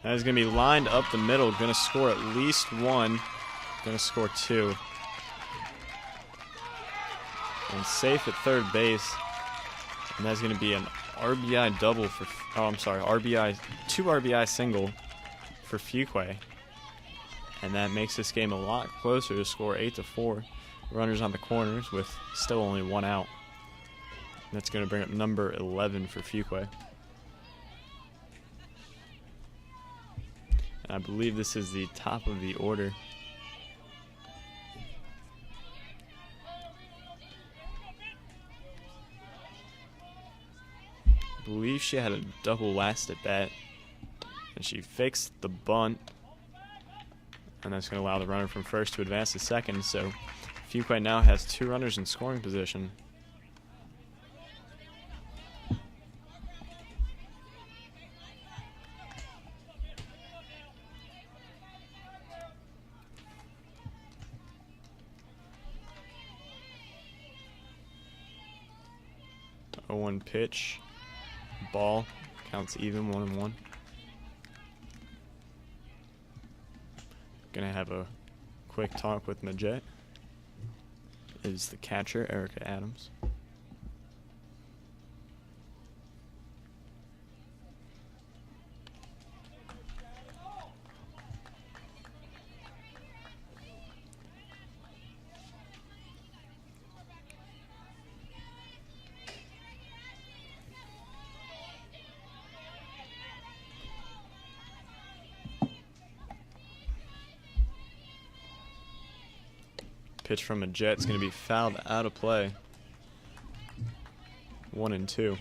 That is going to be lined up the middle. Going to score at least 1. Going to score 2. And safe at third base. And that's going to be an RBI double for, oh, I'm sorry, two RBI single for Fuquay. And that makes this game a lot closer to score 8-4. Runners on the corners with still only 1 out. And that's going to bring up number 11 for Fuquay. And I believe this is the top of the order. I believe she had a double last at bat, and she fixed the bunt, and that's going to allow the runner from first to advance to second. So Fuquay now has 2 runners in scoring position. A 1 pitch. Ball counts even, 1-1. Gonna have a quick talk with Majet. Is the catcher, Erica Adams. Pitch from Majet is going to be fouled out of play. 1-2.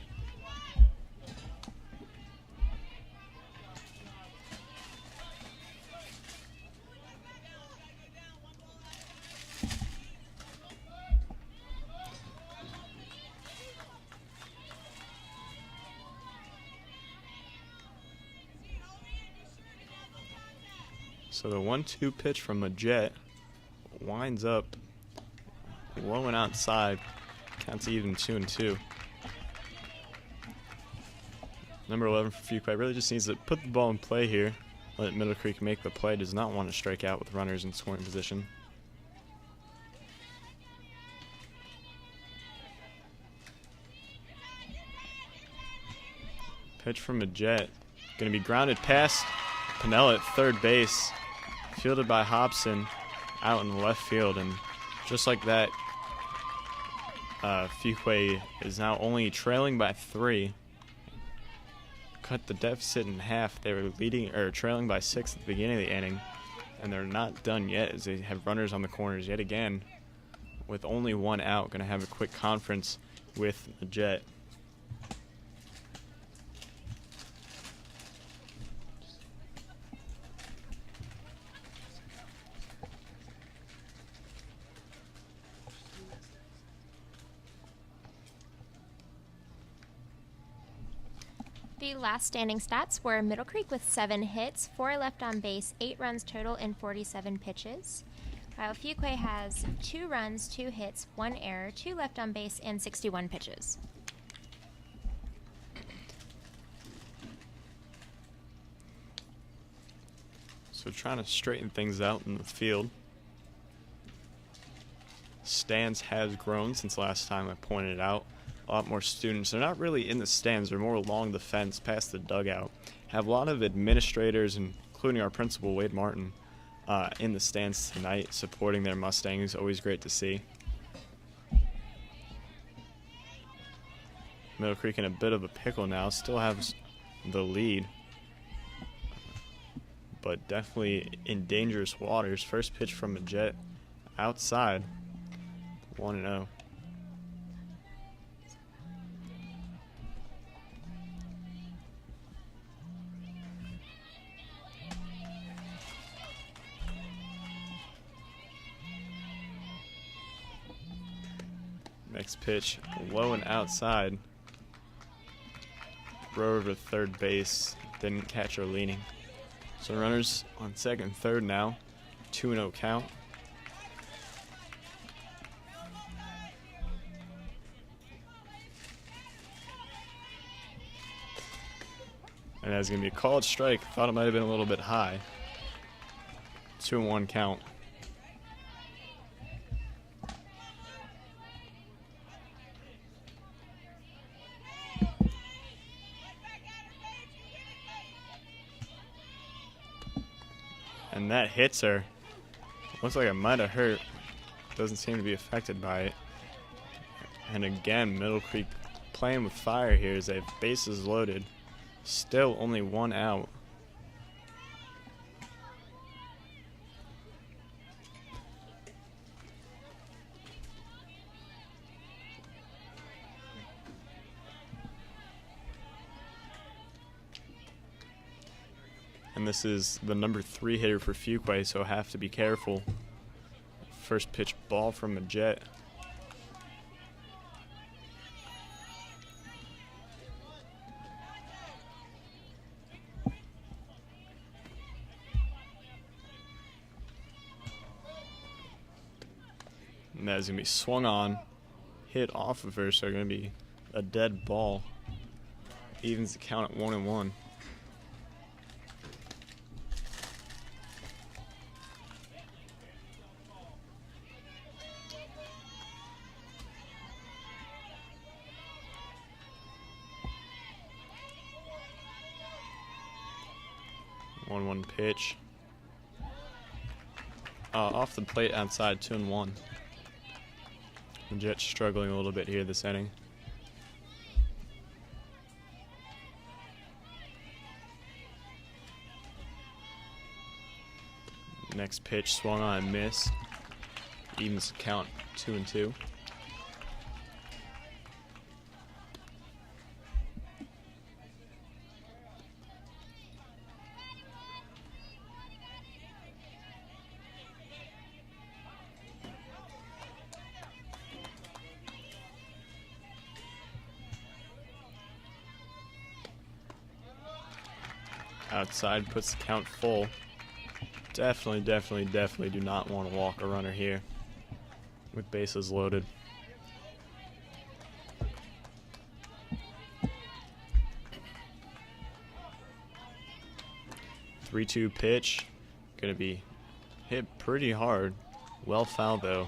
So the 1-2 pitch from Majet winds up low and outside, counts even, 2-2. Number 11 for Fuquay really just needs to put the ball in play here. Let Middle Creek make the play. Does not want to strike out with runners in scoring position. Pitch from a Jet. Going to be grounded past Pinella at third base. Fielded by Hobson out in the left field. And just like that, Fuquay is now only trailing by 3. Cut the deficit in half. They were leading or trailing by 6 at the beginning of the inning. And they're not done yet as they have runners on the corners yet again. With only 1 out, going to have a quick conference with the Jet. The last standing stats were Middle Creek with 7 hits, 4 left on base, 8 runs total in 47 pitches. While Fuquay has 2 runs, 2 hits, 1 error, 2 left on base, and 61 pitches. So trying to straighten things out in the field. Stands has grown since last time I pointed out. A lot more students. They're not really in the stands. They're more along the fence past the dugout. Have a lot of administrators, including our principal, Wade Martin, in the stands tonight supporting their Mustangs. Always great to see. Middle Creek in a bit of a pickle now. Still has the lead. But definitely in dangerous waters. First pitch from a Jet outside. 1-0. Next pitch, low and outside. Throw over to third base. Didn't catch her leaning. So runners on second and third now. 2-0 count. And that's going to be a called strike. Thought it might have been a little bit high. 2-1 count. And that hits her. Looks like it might have hurt. Doesn't seem to be affected by it. And again, Middle Creek playing with fire here as they have bases loaded. Still only 1 out. And this is the number 3 hitter for Fuquay, so have to be careful. First pitch ball from a Jet. And that is going to be swung on, hit off of her, so going to be a dead ball. Evens the count at 1-1. One pitch. Off the plate outside, 2-1. The Jets struggling a little bit here this inning. Next pitch swung on and missed. Evens the count 2-2. Outside puts the count full. Definitely do not want to walk a runner here with bases loaded. 3-2 pitch. Going to be hit pretty hard. Well fouled though.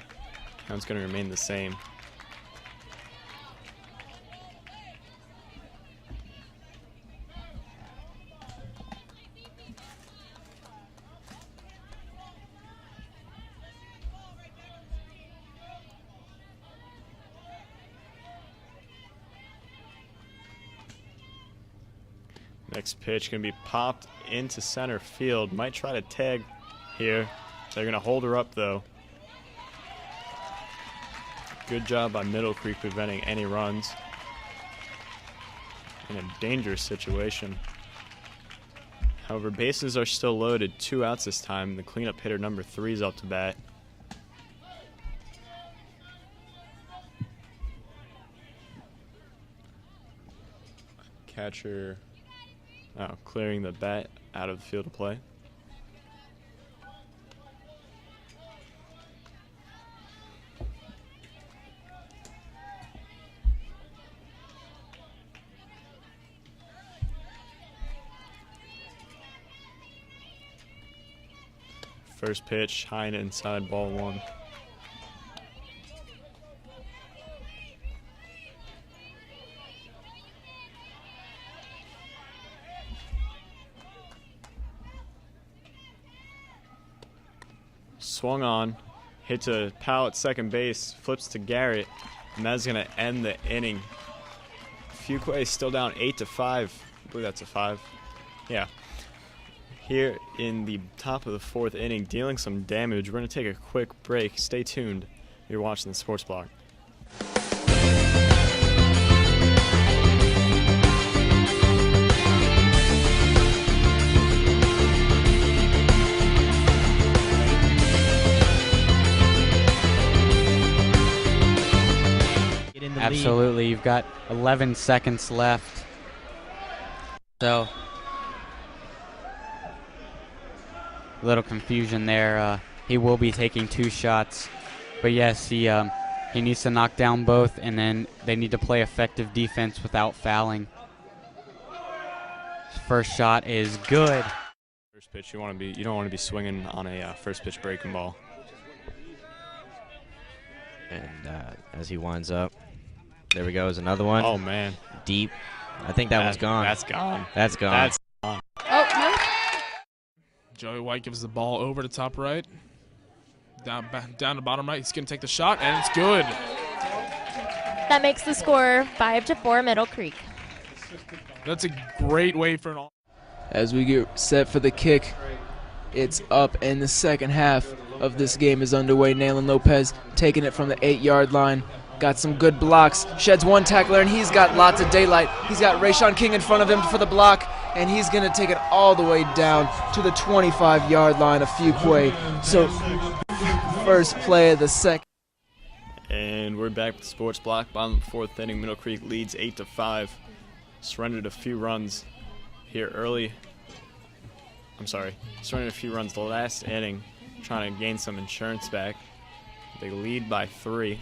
Count's going to remain the same. Next pitch going to be popped into center field. Might try to tag here. They're going to hold her up, though. Good job by Middle Creek preventing any runs in a dangerous situation. However, bases are still loaded. 2 outs this time. The cleanup hitter number 3 is up to bat. Catcher clearing the bat out of the field of play. First pitch, high and inside, ball 1. Swung on, hits a pal at second base, flips to Garrett, and that's going to end the inning. Fuquay is still down 8-5. I believe that's a 5. Yeah. Here in the top of the 4th inning, dealing some damage. We're going to take a quick break. Stay tuned. You're watching the Sports Block. Absolutely. You've got 11 seconds left. So, a little confusion there. He will be taking 2 shots. But yes, he needs to knock down both, and then they need to play effective defense without fouling. First shot is good. First pitch, you don't want to be swinging on a first pitch breaking ball. And as he winds up, there we go, is another one. Oh, man. Deep. I think that one's gone. That's gone. That's gone. That's gone. Oh, no. Joey White gives the ball over to top right. Down to bottom right. He's going to take the shot, and it's good. That makes the score 5-4 Middle Creek. That's a great way for an all. As we get set for the kick, it's up, and the second half of this game is underway. Nayland Lopez taking it from the 8-yard line. Got some good blocks. Sheds one tackler, and he's got lots of daylight. He's got Rayshawn King in front of him for the block, and he's going to take it all the way down to the 25-yard line of Fuquay. So, first play of the second. And we're back with the Sports Block. Bottom of the 4th inning, Middle Creek leads 8-5. Surrendered a few runs here early. Surrendered a few runs the last inning, trying to gain some insurance back. They lead by 3.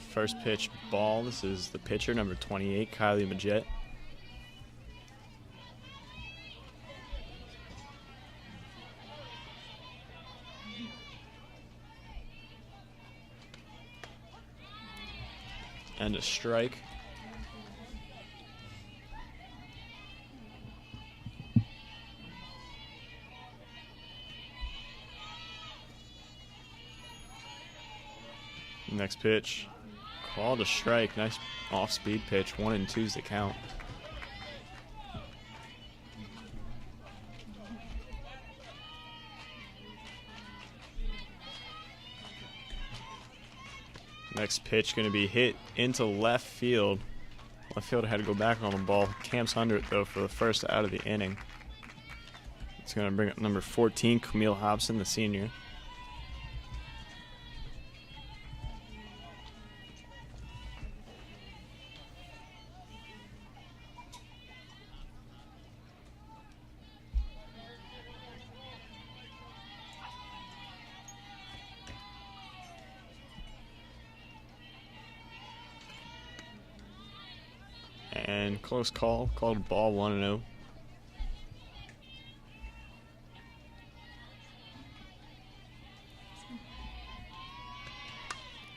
First pitch ball. This is the pitcher, number 28, Kylie Majette. And a strike. Next pitch. Called a strike. Nice off-speed pitch. 1-2's the count. Next pitch going to be hit into left field. Left fielder had to go back on the ball. Camps under it, though, for the first out of the inning. It's going to bring up number 14, Camille Hobson, the senior. And close call, called ball 1-0.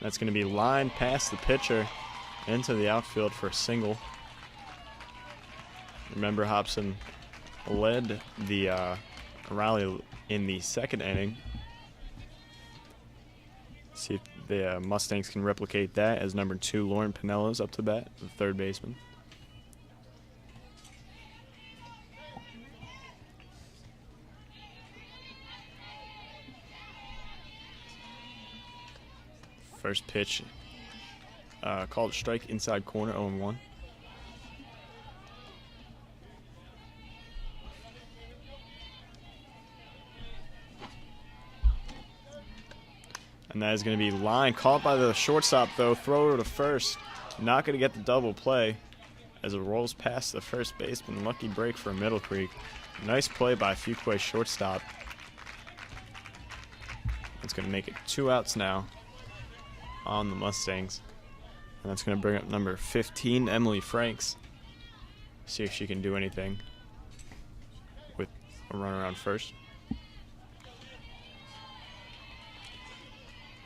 That's going to be lined past the pitcher into the outfield for a single. Remember, Hobson led the rally in the second inning. See if the Mustangs can replicate that as number 2 Lauren Pinello's up to bat, the third baseman. First pitch, called strike inside corner, 0-1. And that is going to be line. Caught by the shortstop, though. Throw over to first. Not going to get the double play as it rolls past the first baseman. Lucky break for Middle Creek. Nice play by Fuquay shortstop. That's going to make it 2 outs now on the Mustangs. And that's going to bring up number 15, Emily Franks. See if she can do anything with a run around first.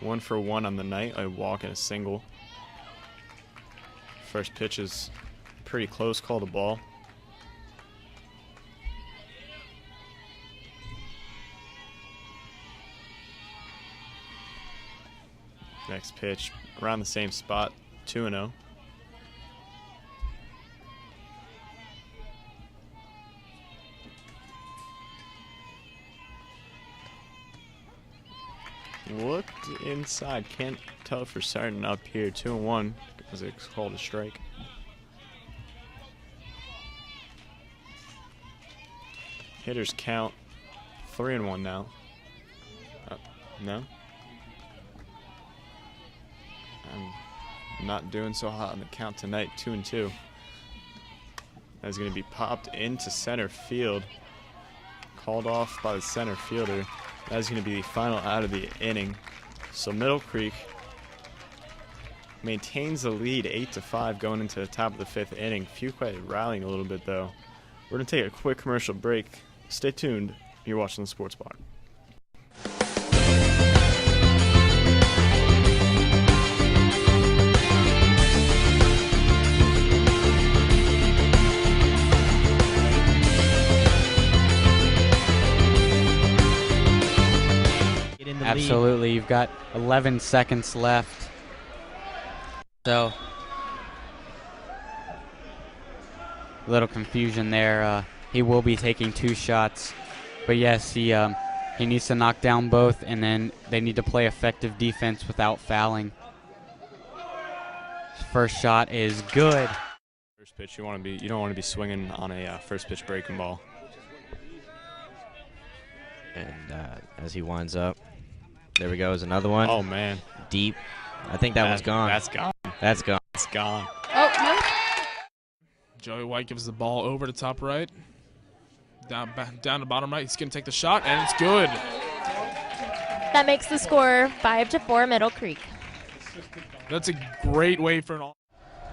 1 for 1 on the night, a walk and a single. First pitch is pretty close, called a ball. Next pitch, around the same spot, 2-0. Looked inside, can't tell for certain up here. 2-1 as it's called a strike. Hitters count 3-1 now. No? I'm not doing so hot on the count tonight. 2-2. That's going to be popped into center field. Called off by the center fielder. That's going to be the final out of the inning. So Middle Creek maintains the lead 8-5 going into the top of the 5th inning. Fuquay rallying a little bit though. We're going to take a quick commercial break. Stay tuned. You're watching the Sports Block. Absolutely. You've got 11 seconds left. So, a little confusion there. He will be taking 2 shots. But yes, he needs to knock down both, and then they need to play effective defense without fouling. His first shot is good. First pitch, you don't want to be swinging on a first pitch breaking ball. And as he winds up, there we go, is another one. Oh man, deep. I think that one's gone. That's gone. That's gone. It's gone. Oh, no. Joey White gives the ball over to top right. Down to bottom right. He's going to take the shot, and it's good. That makes the score 5-4 Middle Creek. That's a great way for an all.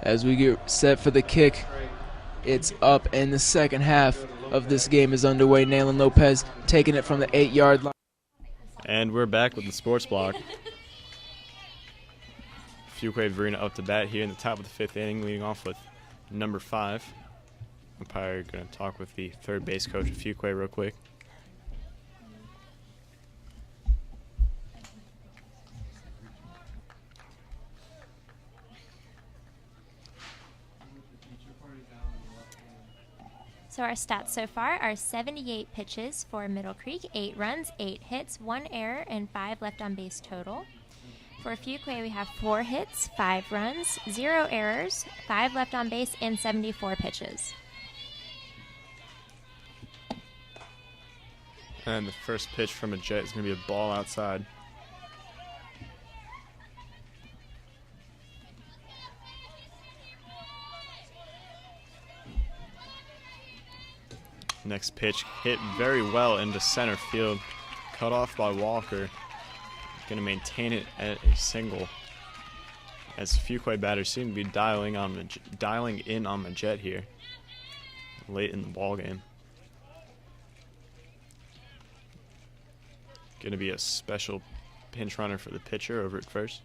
As we get set for the kick, it's up, and the second half of this game is underway. Naylin Lopez taking it from the 8-yard line. And we're back with the Sports Block. Fuquay-Varina up to bat here in the top of the 5th inning, leading off with number 5. Umpire going to talk with the third base coach of Fuquay real quick. So our stats so far are 78 pitches for Middle Creek, 8 runs, 8 hits, 1 error, and 5 left on base total. For Fuquay, we have 4 hits, 5 runs, 0 errors, 5 left on base, and 74 pitches. And the first pitch from a Jet is going to be a ball outside. Next pitch hit very well into center field. Cut off by Walker. Going to maintain it at a single. As Fuquay batters seem to be dialing in on the Jet here late in the ball game. Going to be a special pinch runner for the pitcher over at first.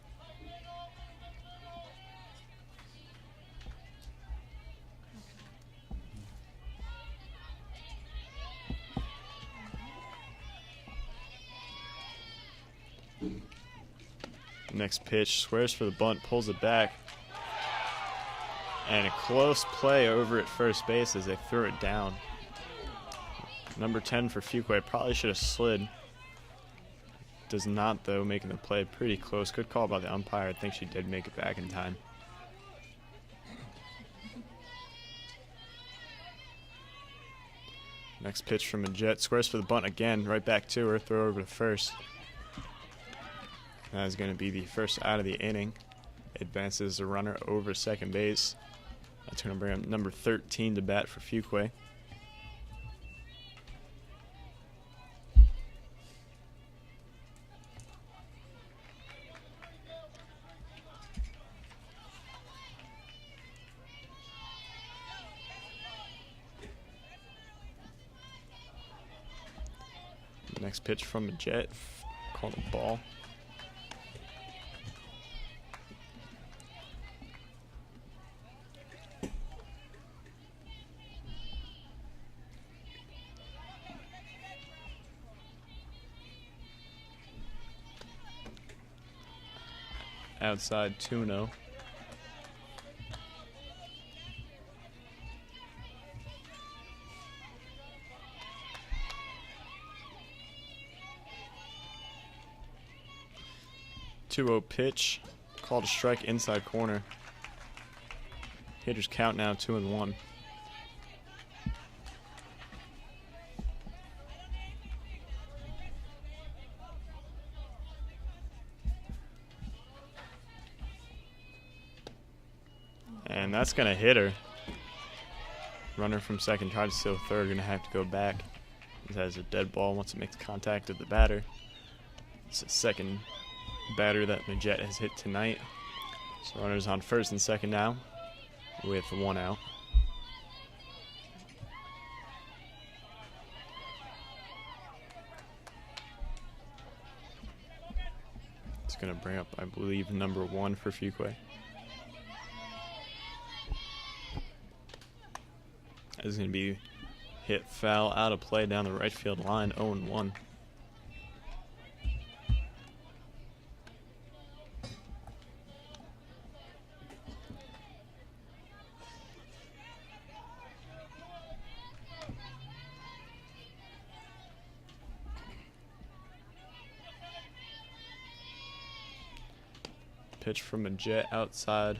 Next pitch, squares for the bunt, pulls it back. And a close play over at first base as they threw it down. Number 10 for Fuquay probably should have slid. Does not, though, making the play pretty close. Good call by the umpire. I think she did make it back in time. Next pitch from a Jet. Squares for the bunt again. Right back to her. Throw over to first. That is going to be the first out of the inning. Advances the runner over second base. That's going to bring up number 13 to bat for Fuquay. Next pitch from a Jet, called a ball. Outside 2-0. Two-0 pitch, called a strike inside corner. Hitters count now 2-1. And that's going to hit her. Runner from second tried to steal third, going to have to go back. It has a dead ball once it makes contact with the batter. It's the second batter that Majet has hit tonight. So runners on first and second now with 1 out. It's going to bring up, I believe, number 1 for Fuquay. Is going to be hit foul out of play down the right field line, 0-1. Pitch from a Jet outside.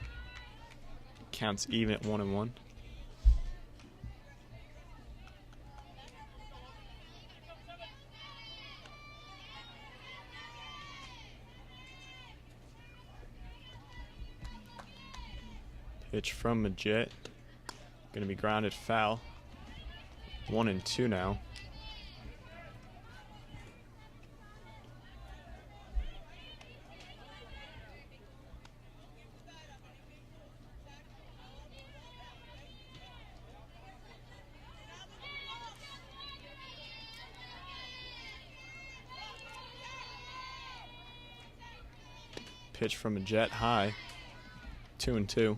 Counts even at 1-1. Pitch from a Jet. Going to be grounded foul. 1-2 now. Pitch from a Jet high. 2-2.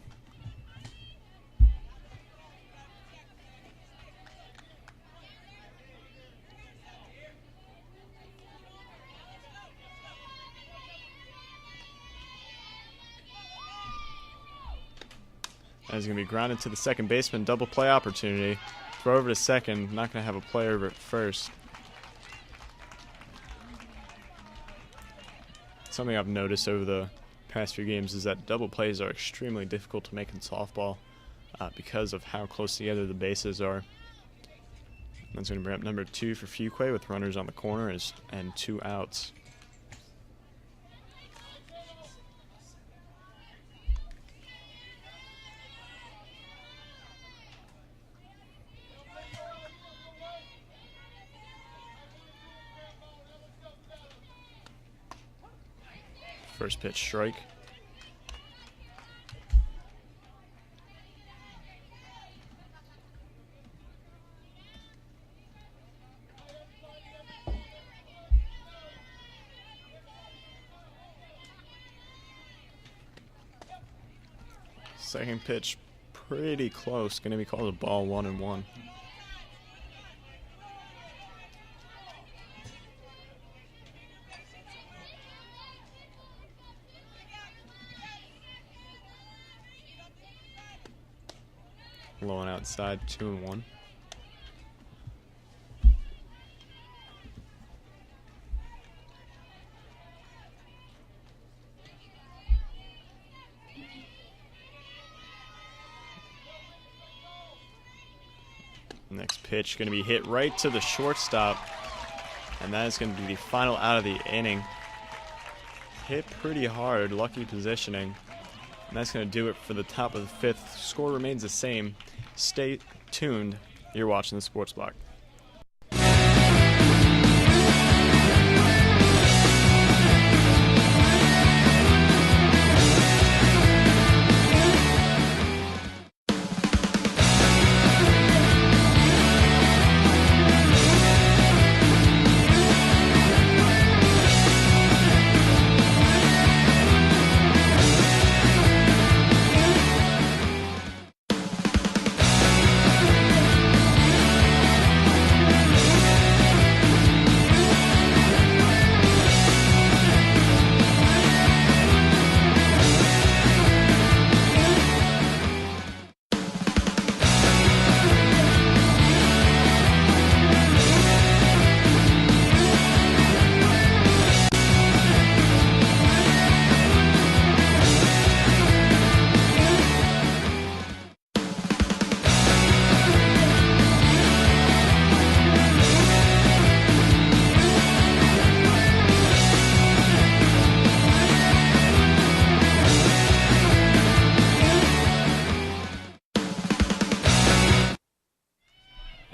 That's going to be grounded to the second baseman. Double play opportunity. Throw over to second. Not going to have a play over at first. Something I've noticed over the past few games is that double plays are extremely difficult to make in softball because of how close together the bases are. That's going to bring up number 2 for Fuquay with runners on the corner and 2 outs. First pitch strike. Second pitch pretty close. Going to be called a ball, 1-1. Low and outside, 2-1. Next pitch going to be hit right to the shortstop, and that is going to be the final out of the inning. Hit pretty hard, lucky positioning, and that's going to do it for the top of the fifth. Score remains the same. Stay tuned. You're watching the Sports Block.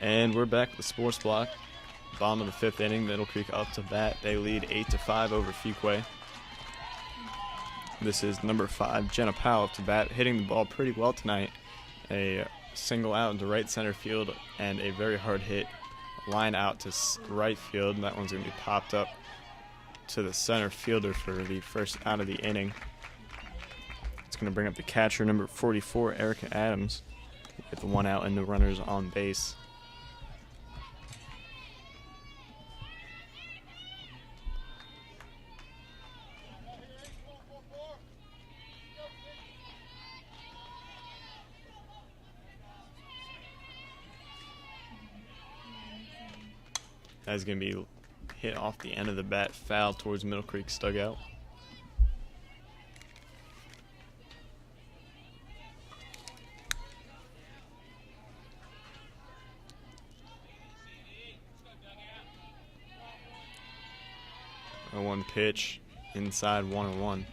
And we're back with the Sports Block. Bottom of the fifth inning, Middle Creek up to bat. They lead 8-5 over Fuquay. This is number 5, Jenna Powell, up to bat, hitting the ball pretty well tonight. A single out into right center field and a very hard hit line out to right field. And that one's going to be popped up to the center fielder for the first out of the inning. It's going to bring up the catcher, number 44, Erica Adams, with the 1 out and no runners on base. That's going to be hit off the end of the bat, foul towards Middle Creek's dugout. A 1 pitch, inside 1-1.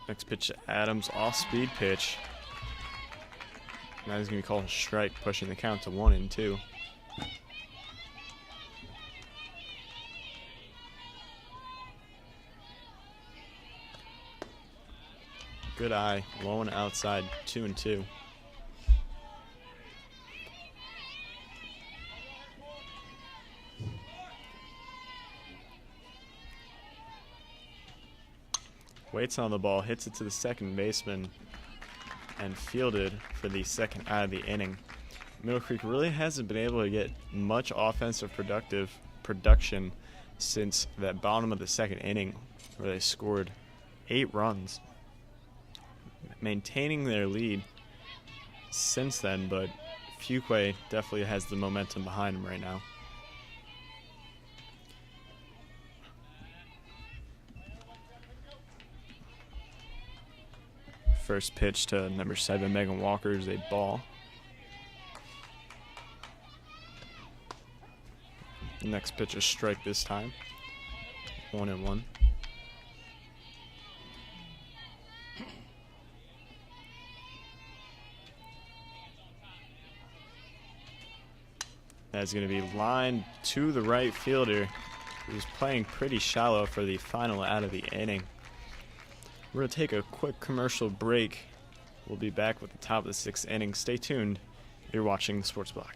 Next pitch to Adams, off-speed pitch. That is going to be called a strike, pushing the count to 1-2. Good eye, low and outside, 2-2. Waits on the ball, hits it to the second baseman, and fielded for the second out of the inning. Middle Creek really hasn't been able to get much offensive production since that bottom of the second inning, where they scored 8 runs, maintaining their lead since then, but Fuquay definitely has the momentum behind them right now. First pitch to number 7, Megan Walker, is a ball. Next pitch, a strike this time. 1-1. That's going to be lined to the right fielder, who's playing pretty shallow for the final out of the inning. We're going to take a quick commercial break. We'll be back with the top of the 6th inning. Stay tuned. You're watching the Sports Block.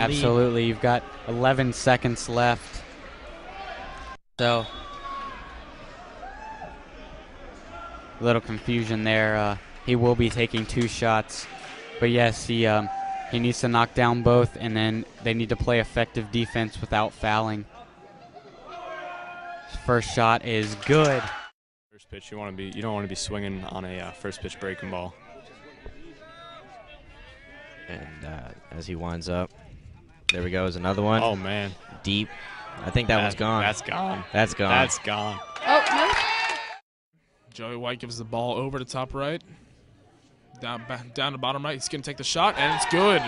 Absolutely. You've got 11 seconds left. So, a little confusion there. He will be taking 2 shots. But yes, he needs to knock down both, and then they need to play effective defense without fouling. First shot is good. First pitch, you don't want to be swinging on a first pitch breaking ball. And as he winds up, there we go, is another one. Oh man, deep. I think that one's gone. That's gone. That's gone. That's gone. Oh, no. Joey White gives the ball over to top right. Down to bottom right. He's going to take the shot, and it's good.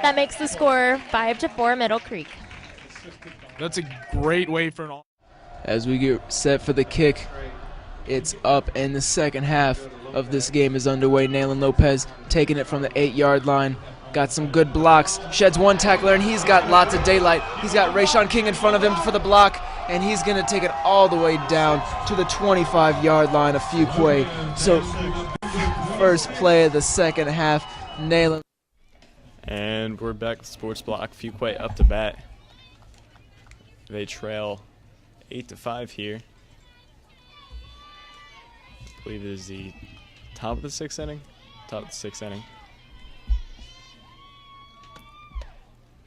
That makes the score 5-4 Middle Creek. That's a great way for an all. As we get set for the kick, it's up, and the second half of this game is underway. Nayland Lopez taking it from the 8-yard line. Got some good blocks. Sheds one tackler, and he's got lots of daylight. He's got Rayshawn King in front of him for the block, and he's going to take it all the way down to the 25-yard line of Fuquay. So, first play of the second half, Nayland. And we're back with Sports Block. Fuquay up to bat. They trail 8-5 here. I believe it is the top of the 6th inning. Top of the 6th inning.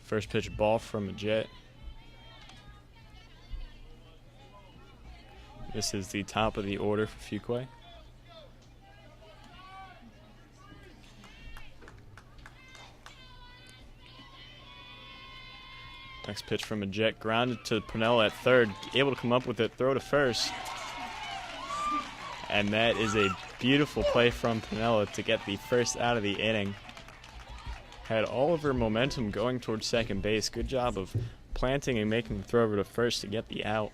First pitch ball from a Jet. This is the top of the order for Fuquay. Next pitch from a Jet, grounded to Purnell at third, able to come up with it, throw to first. And that is a beautiful play from Purnell to get the first out of the inning. Had all of her momentum going towards second base. Good job of planting and making the throw over to first to get the out.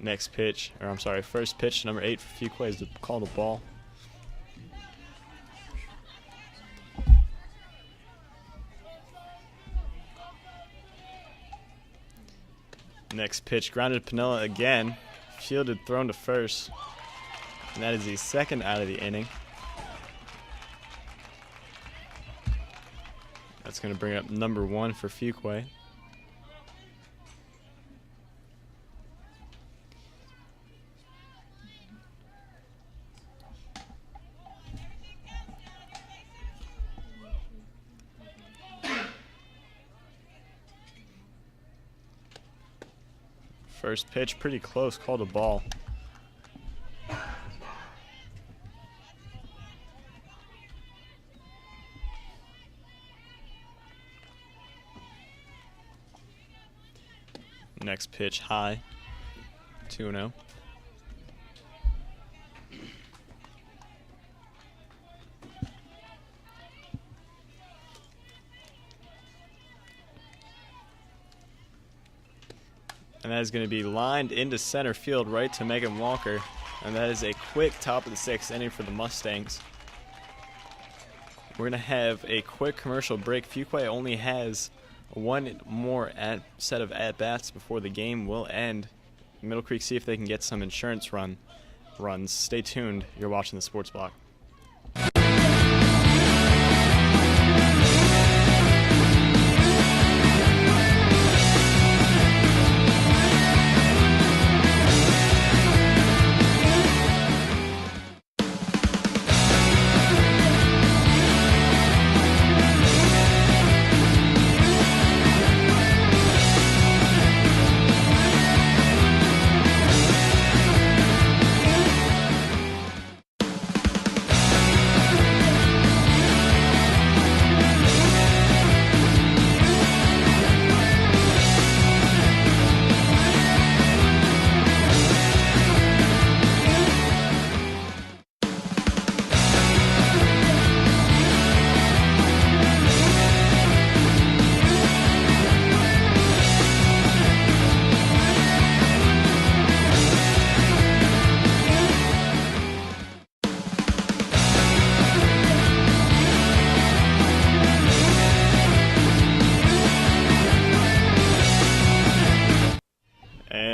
Next pitch, or I'm sorry, first pitch, number 8 for Fuquay is to call the ball. Next pitch, grounded Pinella again, fielded, thrown to first, and that is the second out of the inning. That's going to bring up number 1 for Fuquay. First pitch, pretty close, called a ball. Next pitch, high, 2-0. And that is going to be lined into center field right to Megan Walker. And that is a quick top of the 6th inning for the Mustangs. We're going to have a quick commercial break. Fuquay only has one more set of at-bats before the game will end. Middle Creek see if they can get some insurance runs. Stay tuned. You're watching the Sports Block.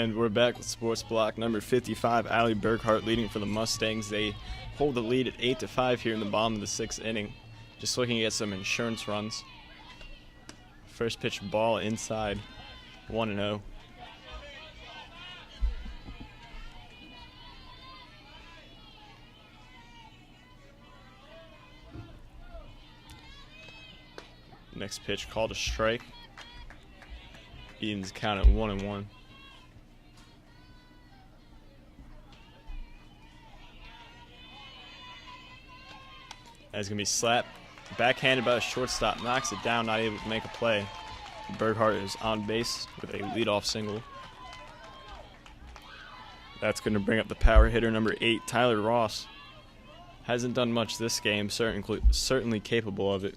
And we're back with sports block number 55. Allie Burkhart leading for the Mustangs. They hold the lead at 8-5 here in the bottom of the 6th inning. Just looking at some insurance runs. First pitch ball inside, 1-0. Next pitch called a strike. Eden's count at 1-1. That's going to be slapped. Backhanded by the shortstop. Knocks it down, not able to make a play. Burkhart is on base with a leadoff single. That's going to bring up the power hitter, number 8, Tyler Ross. Hasn't done much this game, certainly capable of it.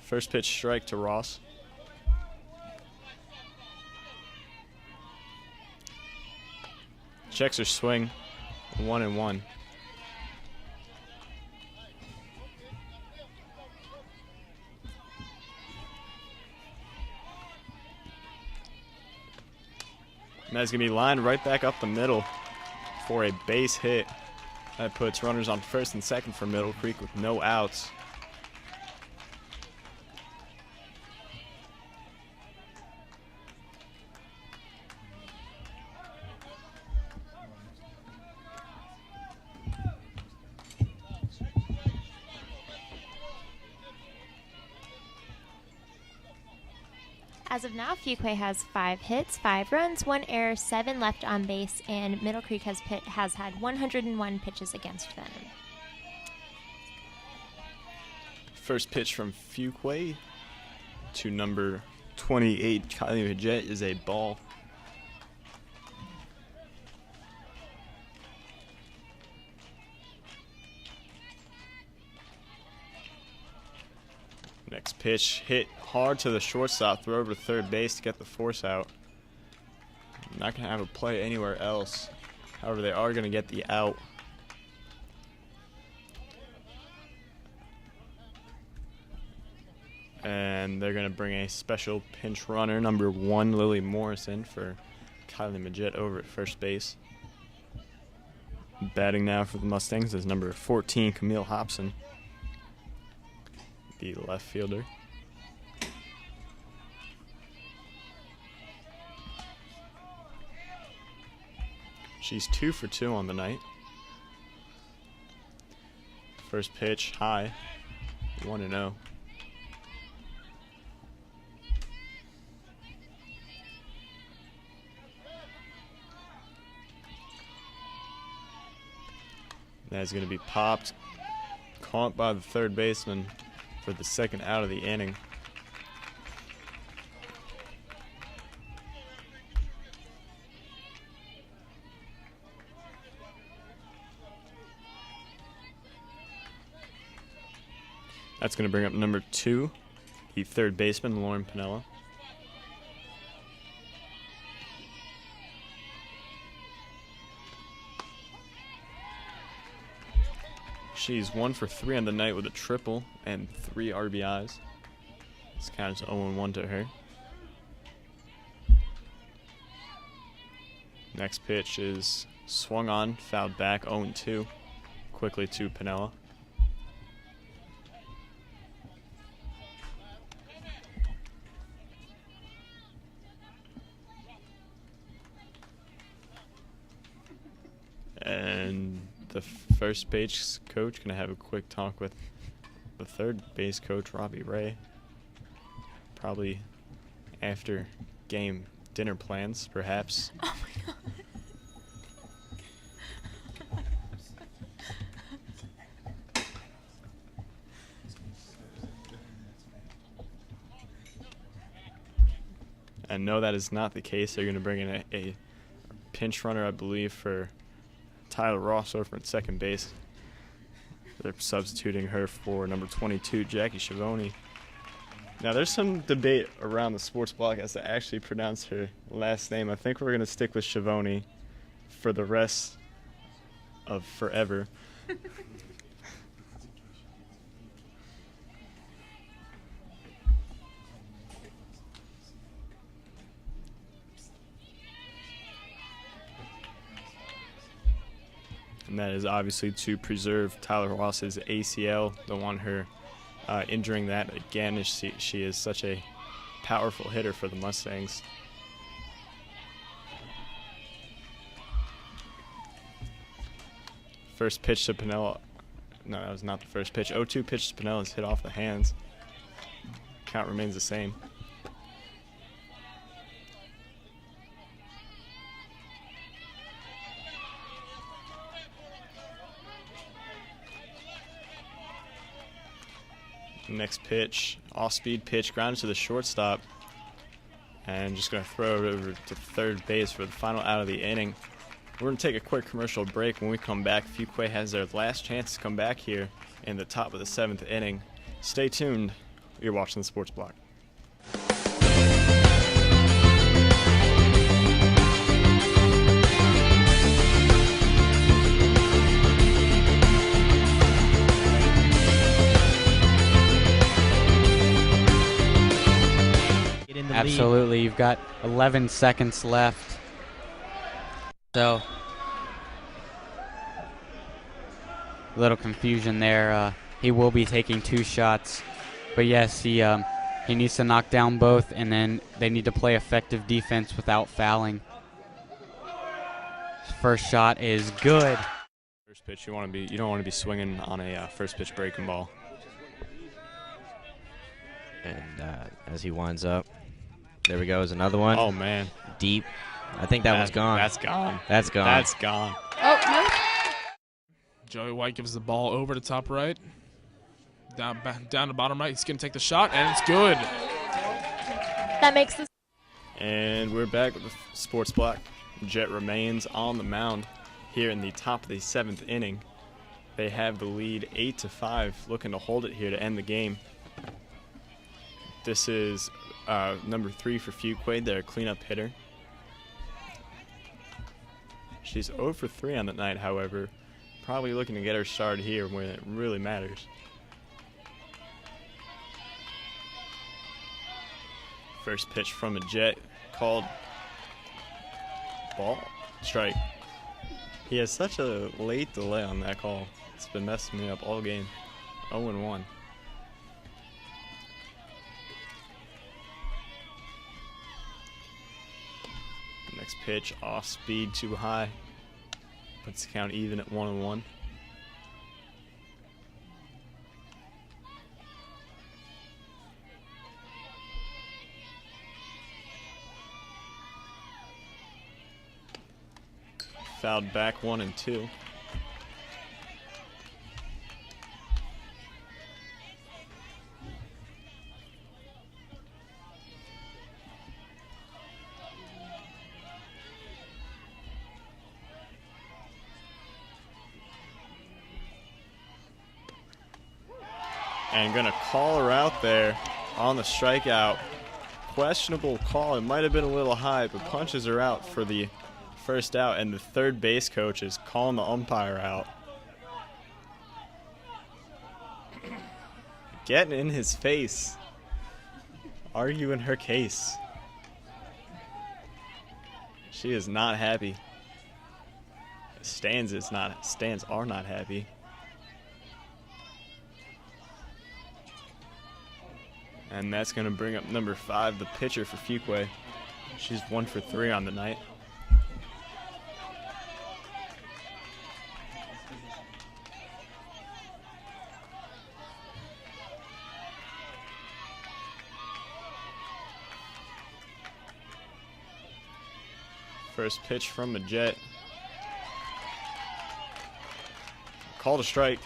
First pitch strike to Ross. Checks her swing, 1-1. And that's going to be lined right back up the middle for a base hit. That puts runners on first and second for Middle Creek with no outs. As of now, Fuquay has 5 hits, 5 runs, 1 error, 7 left on base, and Middle Creek has had 101 pitches against them. First pitch from Fuquay to number 28, Kylie Majette, is a ball. Next pitch hit hard to the shortstop, throw over to third base to get the force out. Not going to have a play anywhere else. However, they are going to get the out. And they're going to bring a special pinch runner, number 1, Lily Morrison, for Kylie Majette over at first base. Batting now for the Mustangs is number 14, Camille Hobson, the left fielder. She's 2 for 2 on the night. First pitch high, 1-0. That's going to be popped, caught by the third baseman for the second out of the inning. That's going to bring up number 2, the third baseman, Lauren Pinella. She's 1 for 3 on the night with a triple and 3 RBIs. This counts 0-1 to her. Next pitch is swung on, fouled back, 0-2. Quickly to Pinella. And the first base coach going to have a quick talk with the third base coach, Robbie Ray. Probably after game dinner plans, perhaps. Oh my god. And no, that is not the case. They're going to bring in a pinch runner, I believe, for Tyler Ross over at second base. They're substituting her for number 22, Jackie Schiavone. Now, there's some debate around the sports block as to actually pronounce her last name. I think we're going to stick with Schiavone for the rest of forever. And that is obviously to preserve Tyler Ross's ACL. Don't want her injuring that again, as she is such a powerful hitter for the Mustangs. First pitch to Pinella. No, that was not the first pitch. 0-2 pitch to Pinella is hit off the hands. Count remains the same. Next pitch, off-speed pitch, grounded to the shortstop. And just going to throw it over to third base for the final out of the inning. We're going to take a quick commercial break. When we come back, Fuquay has their last chance to come back here in the top of the 7th inning. Stay tuned. You're watching the Sports Block. Absolutely. You've got 11 seconds left. So, a little confusion there. He will be taking 2 shots. But yes, he needs to knock down both, and then they need to play effective defense without fouling. His first shot is good. First pitch, you don't want to be swinging on a first pitch breaking ball. And as he winds up, there we go, is another one. Oh, man. Deep. I think that one's gone. That's gone. That's gone. That's gone. Oh, no. Joey White gives the ball over to top right. Down to bottom right. He's going to take the shot, and it's good. That makes this. And we're back with the Sports Block. Jet remains on the mound here in the top of the 7th inning. They have the lead 8-5, looking to hold it here to end the game. This is number 3 for Fuquay, their cleanup hitter. She's 0 for 3 on the night, however. Probably looking to get her started here when it really matters. First pitch from a Jet, called ball, strike. He has such a late delay on that call. It's been messing me up all game. 0-1. Next pitch, off speed, too high. Puts the count even at 1-1. Fouled back 1-2. And gonna call her out there on the strikeout. Questionable call. It might have been a little high, but punches her out for the first out, and the third base coach is calling the umpire out. Getting in his face. Arguing her case. She is not happy. Stands are not happy. And that's going to bring up number 5, the pitcher for Fuquay. She's 1 for 3 on the night. First pitch from a Jet. Called a strike.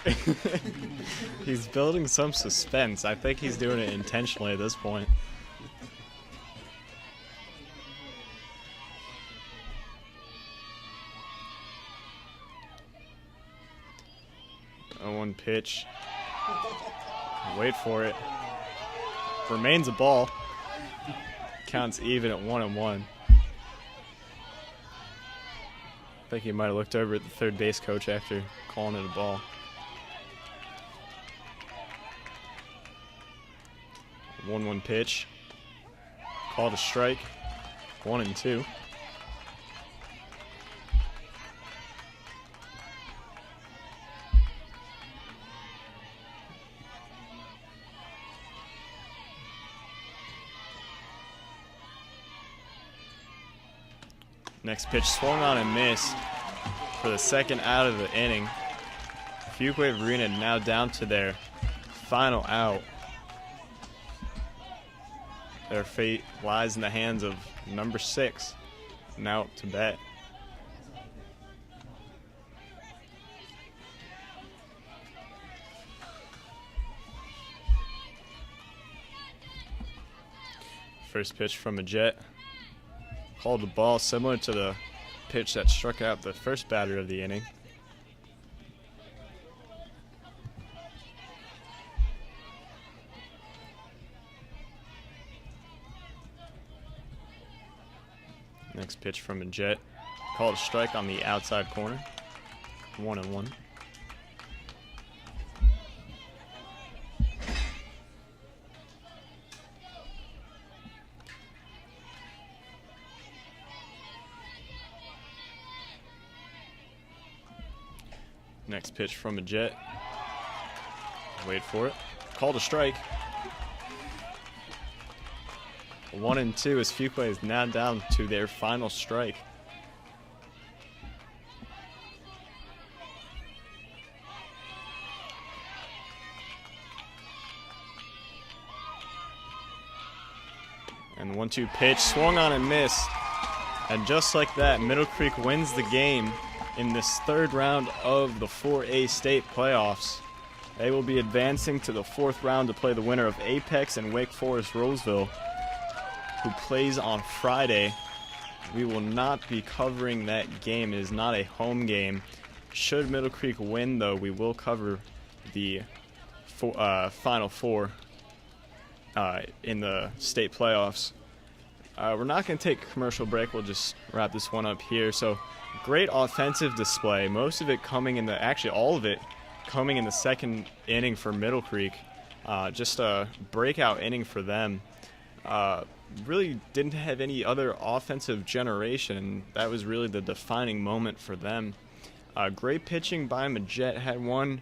He's building some suspense. I think he's doing it intentionally at this point. One pitch. Wait for it. Remains a ball. Counts even at 1-1. think he might have looked over at the third base coach after calling it a ball. One pitch. Called a strike. 1-2. Next pitch swung on and missed for the second out of the inning. Fuquay-Varina now down to their final out. Their fate lies in the hands of number 6, now to bat. First pitch from a Jet. Called the ball similar to the pitch that struck out the first batter of the inning. Next pitch from a Jet. Called a strike on the outside corner. 1-1. Next pitch from a Jet. Wait for it. Called a strike. 1-2 as Fuquay is now down to their final strike. And the 1-2 pitch swung on and missed. And just like that, Middle Creek wins the game in this third round of the 4A state playoffs. They will be advancing to the fourth round to play the winner of Apex and Wake Forest Roseville, who plays on Friday. We will not be covering that game. It is not a home game. Should Middle Creek win, though, we will cover the Final Four in the state playoffs. We're not going to take a commercial break. We'll just wrap this one up here. So, great offensive display. Most of it coming in actually all of it coming in the second inning for Middle Creek. Just a breakout inning for them. Really didn't have any other offensive generation. That was really the defining moment for them. Great pitching by Majet. Had one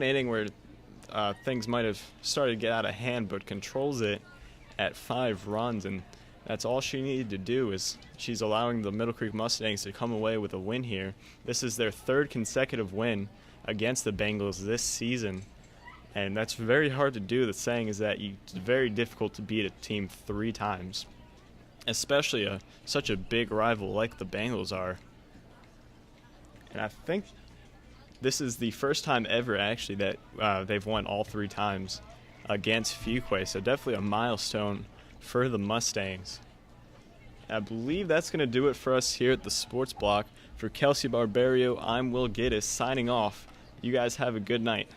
inning where things might have started to get out of hand, but controls it at 5 runs, and that's all she needed to do. Is she's allowing the Middle Creek Mustangs to come away with a win here. This is their 3rd consecutive win against the Bengals this season. And that's very hard to do. The saying is that it's very difficult to beat a team 3 times, especially such a big rival like the Bengals are. And I think this is the first time ever, actually, that they've won all 3 times against Fuquay. So definitely a milestone for the Mustangs. I believe that's going to do it for us here at the Sports Block. For Kelsey Barbario, I'm Will Giddis signing off. You guys have a good night.